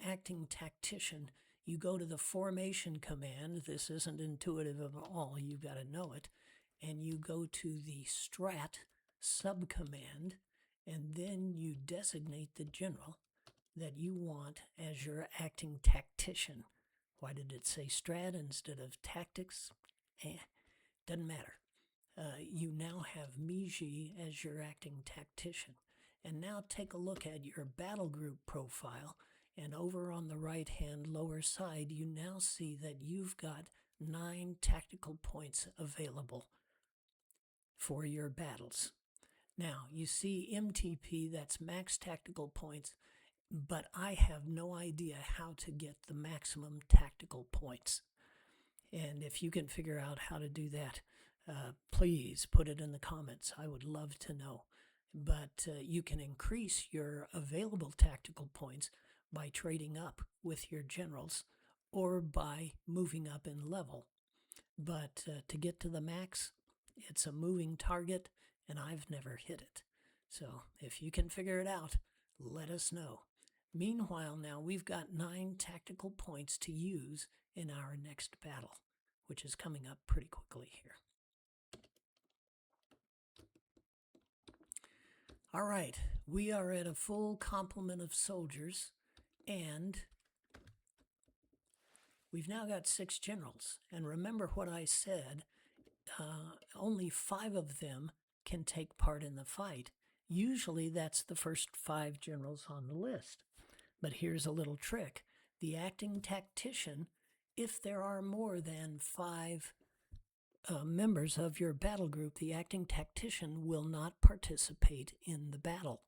S1: acting tactician, you go to the formation command. This isn't intuitive at all. You've got to know it. And you go to the strat subcommand, and then you designate the general that you want as your acting tactician. Why did it say strat instead of tactics? Doesn't matter. You now have Miji as your acting tactician. And now take a look at your battle group profile, and over on the right hand lower side you now see that you've got 9 tactical points available for your battles. Now you see MTP, that's max tactical points, but I have no idea how to get the maximum tactical points. And if you can figure out how to do that, please put it in the comments. I would love to know. But you can increase your available tactical points by trading up with your generals or by moving up in level. But to get to the max, it's a moving target, and I've never hit it. So if you can figure it out, let us know. Meanwhile, now we've got 9 tactical points to use in our next battle, which is coming up pretty quickly here. All right, we are at a full complement of soldiers, and we've now got 6 generals. And remember what I said, only 5 of them can take part in the fight. Usually that's the first 5 generals on the list. But here's a little trick. The acting tactician, if there are more than 5 members of your battle group, the acting tactician will not participate in the battle.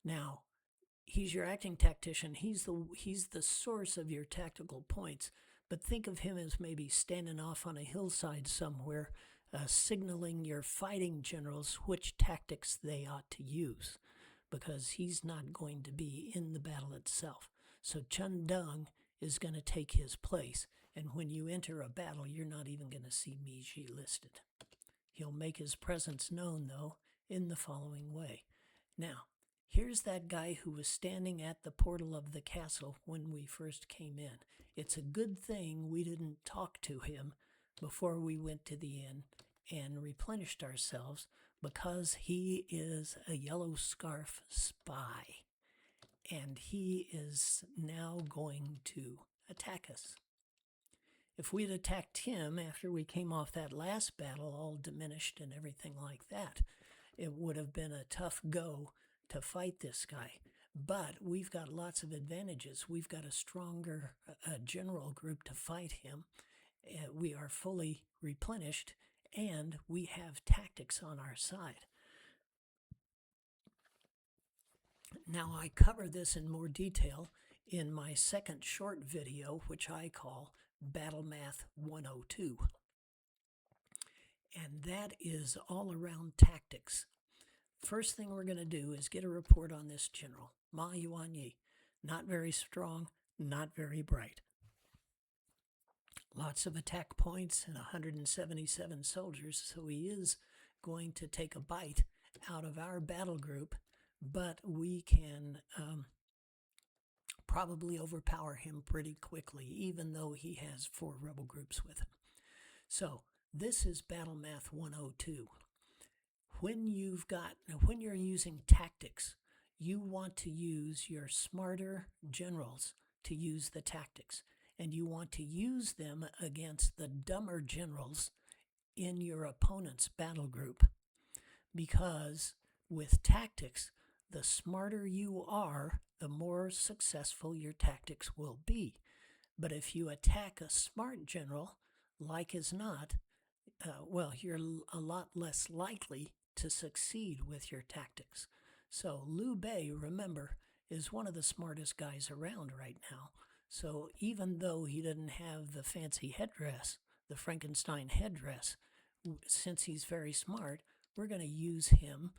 S1: Now, he's your acting tactician. He's the source of your tactical points. But think of him as maybe standing off on a hillside somewhere, signaling your fighting generals which tactics they ought to use, because he's not going to be in the battle itself. So Chun Dung is going to take his place, and when you enter a battle, you're not even going to see Miji listed. He'll make his presence known, though, in the following way. Now, here's that guy who was standing at the portal of the castle when we first came in. It's a good thing we didn't talk to him before we went to the inn and replenished ourselves, because he is a yellow scarf spy, and he is now going to attack us. If we'd attacked him after we came off that last battle, all diminished and everything like that, it would have been a tough go to fight this guy. But we've got lots of advantages. We've got a stronger general group to fight him. We are fully replenished, and we have tactics on our side. Now, I cover this in more detail in my second short video, which I call Battle Math 102. And that is all around tactics. First thing we're going to do is get a report on this general, Ma Yuanyi. Not very strong, not very bright. Lots of attack points and 177 soldiers, so he is going to take a bite out of our battle group, but we can probably overpower him pretty quickly, even though he has 4 rebel groups with him. So this is Battle Math 102. When you're using tactics, you want to use your smarter generals to use the tactics, and you want to use them against the dumber generals in your opponent's battle group, because with tactics, the smarter you are, the more successful your tactics will be. But if you attack a smart general, like as not, you're a lot less likely to succeed with your tactics. So Liu Bei, remember, is one of the smartest guys around right now. So even though he doesn't have the fancy headdress, the Frankenstein headdress, since he's very smart, we're going to use him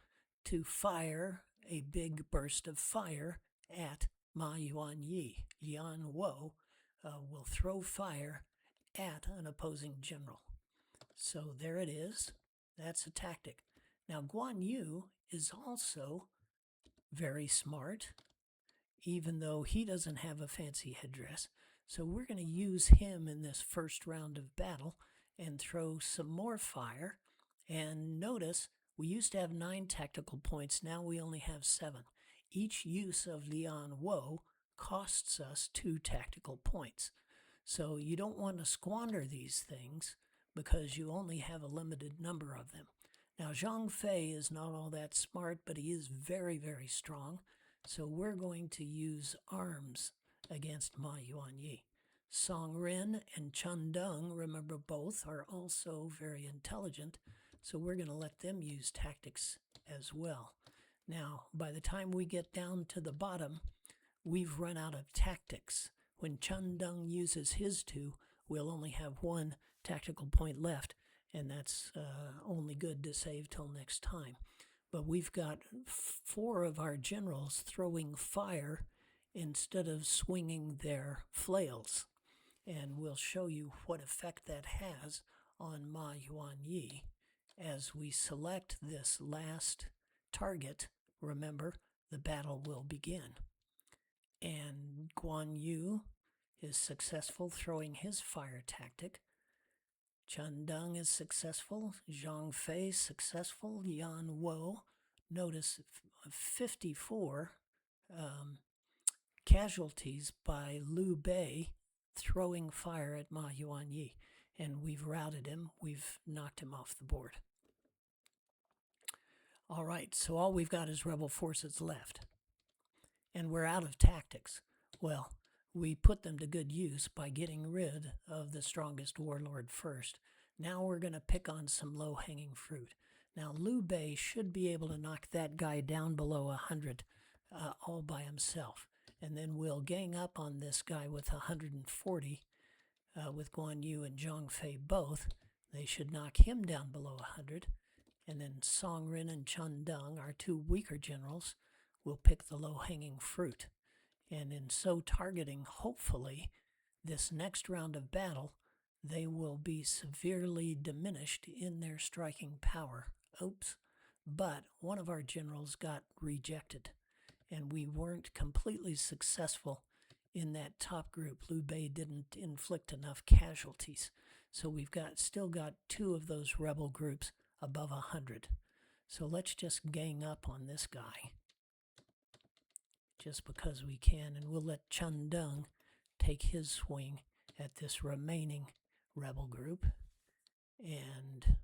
S1: to fire a big burst of fire at Ma Yuanyi. Yan Wo will throw fire at an opposing general. So there it is. That's a tactic. Now, Guan Yu is also very smart, even though he doesn't have a fancy headdress. So we're going to use him in this first round of battle and throw some more fire. And notice, we used to have 9 tactical points, now we only have 7. Each use of Lian Wo costs us 2 tactical points. So you don't want to squander these things because you only have a limited number of them. Now, Zhang Fei is not all that smart, but he is very, very strong. So we're going to use arms against Ma Yuanyi. Song Rin and Chun Deng, remember, both are also very intelligent, so we're going to let them use tactics as well. Now, by the time we get down to the bottom, we've run out of tactics. When Chun Deng uses his 2, we'll only have 1 tactical point left, and that's only good to save till next time. But we've got 4 of our generals throwing fire instead of swinging their flails. And we'll show you what effect that has on Ma Yuanyi. As we select this last target, remember, the battle will begin. And Guan Yu is successful throwing his fire tactic. Chun Deng is successful. Zhang Fei successful. Yan Wo, notice 54 casualties by Liu Bei throwing fire at Ma Yuanyi. And we've routed him. We've knocked him off the board. All right, so all we've got is rebel forces left. And we're out of tactics. Well, we put them to good use by getting rid of the strongest warlord first. Now we're going to pick on some low-hanging fruit. Now, Liu Bei should be able to knock that guy down below 100 all by himself. And then we'll gang up on this guy with 140 with Guan Yu and Zhang Fei both. They should knock him down below 100. And then Song Rin and Chun Deng, our 2 weaker generals, will pick the low-hanging fruit. And in so targeting, hopefully, this next round of battle, they will be severely diminished in their striking power. Oops. But one of our generals got rejected, and we weren't completely successful in that top group. Liu Bei didn't inflict enough casualties. So we've still got 2 of those rebel groups above 100. So let's just gang up on this guy, just because we can, and we'll let Chun Deng take his swing at this remaining rebel group. And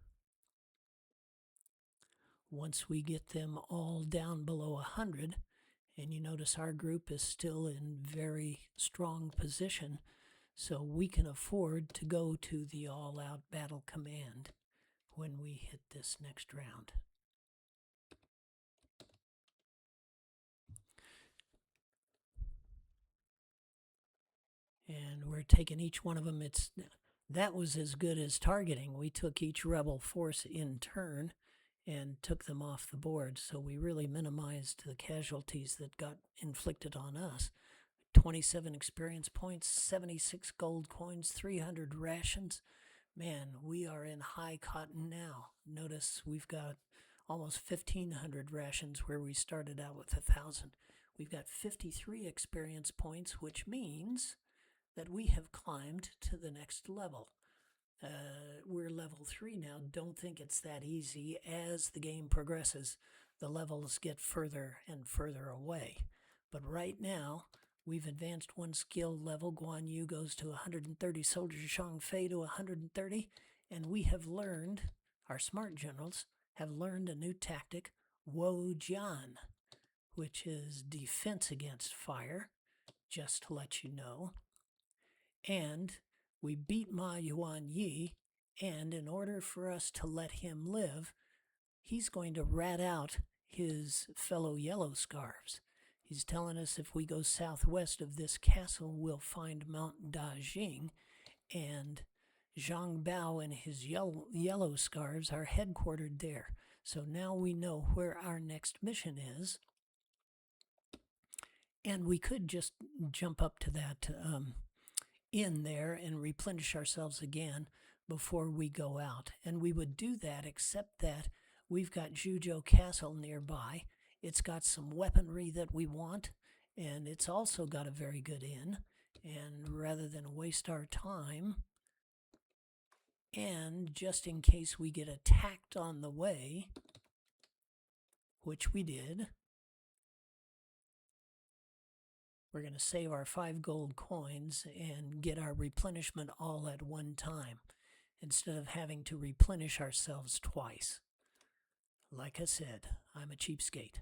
S1: once we get them all down below 100, and you notice our group is still in very strong position, so we can afford to go to the all-out battle command when we hit this next round. And we're taking each one of them. That was as good as targeting. We took each rebel force in turn and took them off the board, so we really minimized the casualties that got inflicted on us. 27 experience points, 76 gold coins, 300 rations. Man, we are in high cotton now. Notice we've got almost 1,500 rations where we started out with 1,000. We've got 53 experience points, which means that we have climbed to the next level. We're level 3 now. Don't think it's that easy. As the game progresses, the levels get further and further away. But right now, we've advanced 1 skill level. Guan Yu goes to 130 soldiers, Zhang Fei to 130, and we have learned, our smart generals have learned a new tactic, Wo Jian, which is defense against fire, just to let you know. And we beat Ma Yuanyi, and in order for us to let him live, he's going to rat out his fellow yellow scarves. He's telling us if we go southwest of this castle, we'll find Mount Dajing, and Zhang Bao and his yellow scarves are headquartered there. So now we know where our next mission is. And we could just jump up to that inn there and replenish ourselves again before we go out. And we would do that, except that we've got Zhuzhou Castle nearby. It's got some weaponry that we want, and it's also got a very good inn. And rather than waste our time, and just in case we get attacked on the way, which we did, we're going to save our 5 gold coins and get our replenishment all at one time, instead of having to replenish ourselves twice. Like I said, I'm a cheapskate.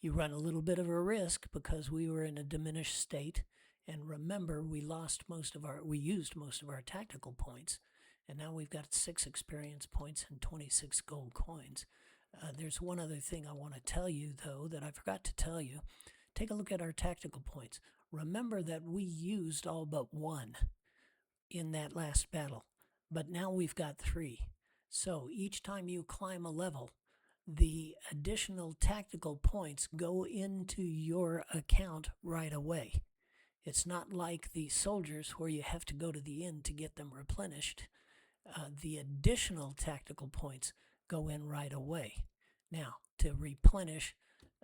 S1: You run a little bit of a risk because we were in a diminished state, and remember, we used most of our tactical points, and now we've got 6 experience points and 26 gold coins. There's one other thing I want to tell you, though, that I forgot to tell you. Take a look at our tactical points. Remember that we used all but 1 in that last battle, but now we've got 3. So each time you climb a level, the additional tactical points go into your account right away. It's not like the soldiers where you have to go to the inn to get them replenished. The additional tactical points go in right away. Now, to replenish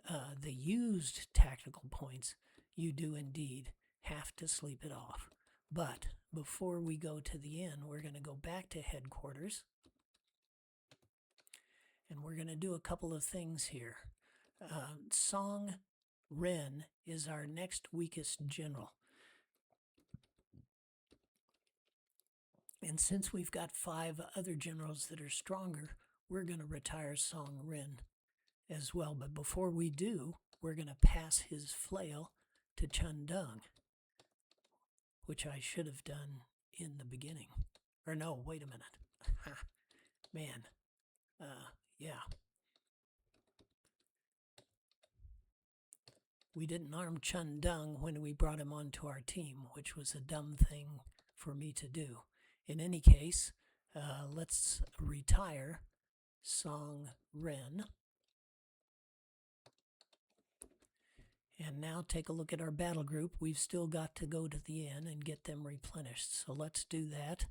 S1: the used tactical points, you do indeed have to sleep it off. But before we go to the inn, we're going to go back to headquarters. And we're going to do a couple of things here. Song Ren is our next weakest general. And since we've got 5 other generals that are stronger, we're going to retire Song Ren as well. But before we do, we're going to pass his flail to Chundung, which I should have done in the beginning. Or no, wait a minute. Man. Yeah. We didn't arm Chundung when we brought him onto our team, which was a dumb thing for me to do. In any case, let's retire Song Ren. And now take a look at our battle group. We've still got to go to the inn and get them replenished. So let's do that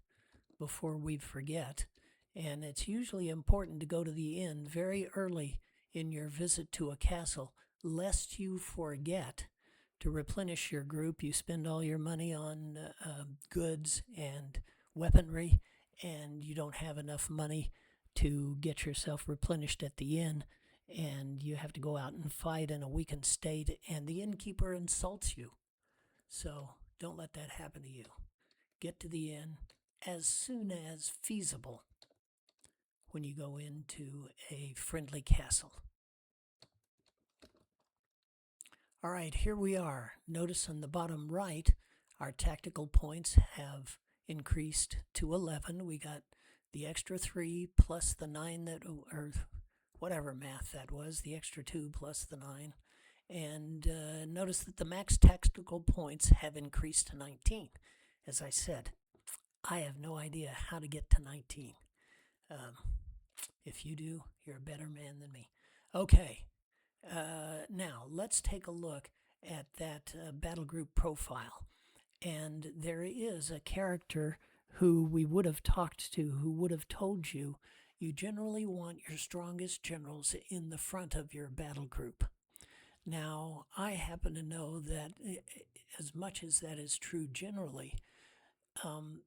S1: before we forget. And it's usually important to go to the inn very early in your visit to a castle, lest you forget to replenish your group. You spend all your money on goods and weaponry, and you don't have enough money to get yourself replenished at the inn, and you have to go out and fight in a weakened state, and the innkeeper insults you. So don't let that happen to you. Get to the inn as soon as feasible when you go into a friendly castle. All right, here we are. Notice on the bottom right, our tactical points have increased to 11. We got the extra 3 plus the 9 that, or whatever math that was, the extra 2 plus the 9. And notice that the max tactical points have increased to 19. As I said, I have no idea how to get to 19. If you do, you're a better man than me. Okay, now let's take a look at that battle group profile. And there is a character who we would have talked to, who would have told you, you generally want your strongest generals in the front of your battle group. Now, I happen to know that as much as that is true generally,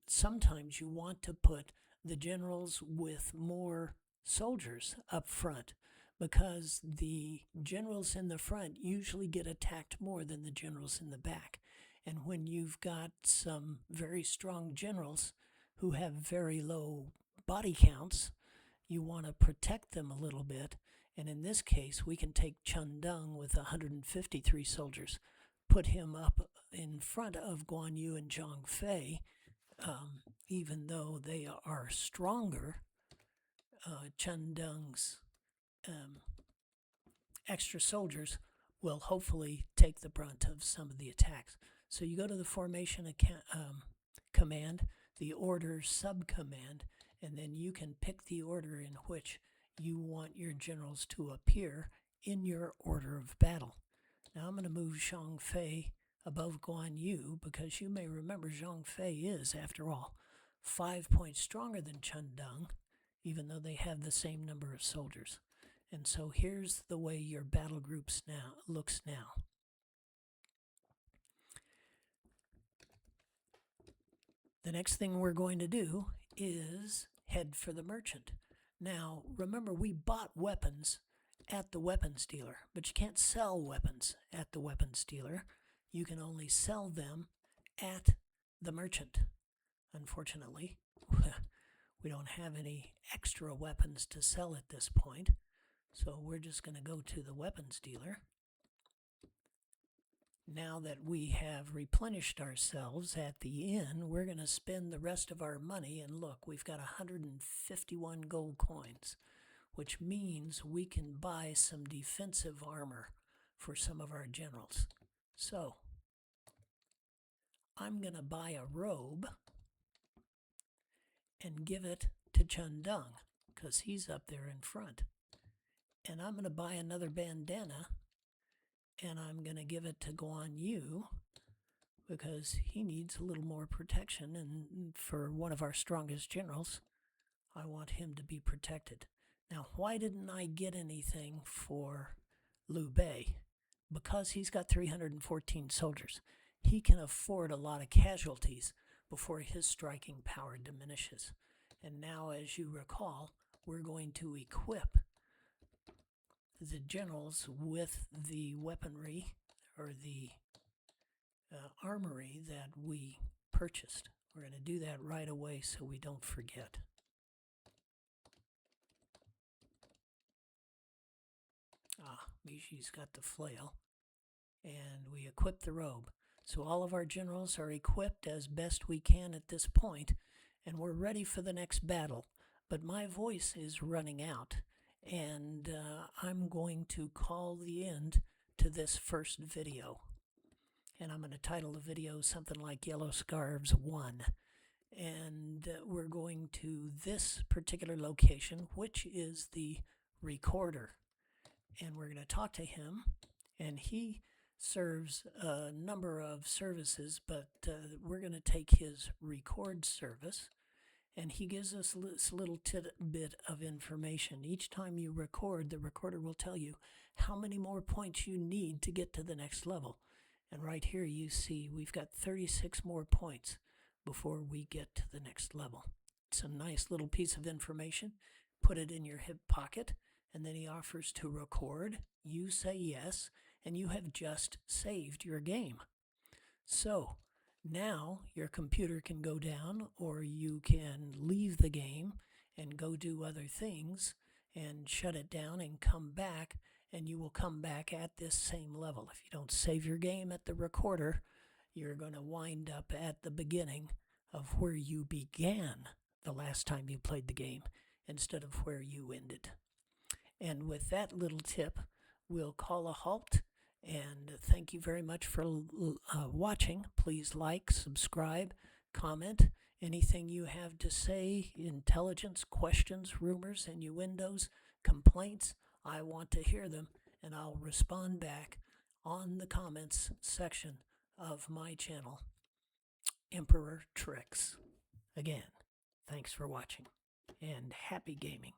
S1: sometimes you want to put the generals with more soldiers up front, because the generals in the front usually get attacked more than the generals in the back. And when you've got some very strong generals who have very low body counts, you want to protect them a little bit. And in this case, we can take Chundung with 153 soldiers, put him up in front of Guan Yu and Zhang Fei. Even though they are stronger, Chundung's extra soldiers will hopefully take the brunt of some of the attacks. So you go to the formation command, the order subcommand, and then you can pick the order in which you want your generals to appear in your order of battle. Now I'm going to move Zhang Fei above Guan Yu, because you may remember Zhang Fei is, after all, 5 points stronger than Chundung, even though they have the same number of soldiers. And so here's the way your battle groups looks now. The next thing we're going to do is head for the merchant. Now, remember, we bought weapons at the weapons dealer, but you can't sell weapons at the weapons dealer. You can only sell them at the merchant. Unfortunately, we don't have any extra weapons to sell at this point, so we're just going to go to the weapons dealer. Now that we have replenished ourselves at the inn, we're going to spend the rest of our money, and look, we've got 151 gold coins, which means we can buy some defensive armor for some of our generals. So, I'm going to buy a robe and give it to Chundung, because he's up there in front. And I'm going to buy another bandana, and I'm going to give it to Guan Yu, because he needs a little more protection, and for one of our strongest generals, I want him to be protected. Now, why didn't I get anything for Liu Bei? Because he's got 314 soldiers. He can afford a lot of casualties before his striking power diminishes. And now, as you recall, we're going to equip the generals with the weaponry or the armory that we purchased. We're going to do that right away so we don't forget. Miji's got the flail. And we equip the robe. So all of our generals are equipped as best we can at this point, and we're ready for the next battle. But my voice is running out, and I'm going to call the end to this first video. And I'm going to title the video something like Yellow Scarves 1. And we're going to this particular location, which is the recorder. And we're going to talk to him, and he serves a number of services, but we're going to take his record service, and he gives us this little tidbit of information. Each time you record, the recorder will tell you how many more points you need to get to the next level. And right here you see we've got 36 more points before we get to the next level. It's a nice little piece of information. Put it in your hip pocket, and then he offers to record. You say yes, and you have just saved your game. So now your computer can go down, or you can leave the game and go do other things and shut it down and come back, and you will come back at this same level. If you don't save your game at the recorder, you're going to wind up at the beginning of where you began the last time you played the game instead of where you ended. And with that little tip, we'll call a halt. And thank you very much for watching. Please like, subscribe, comment. Anything you have to say, intelligence, questions, rumors, innuendos, complaints, I want to hear them, and I'll respond back on the comments section of my channel, Emperor Tricks. Again, thanks for watching, and happy gaming.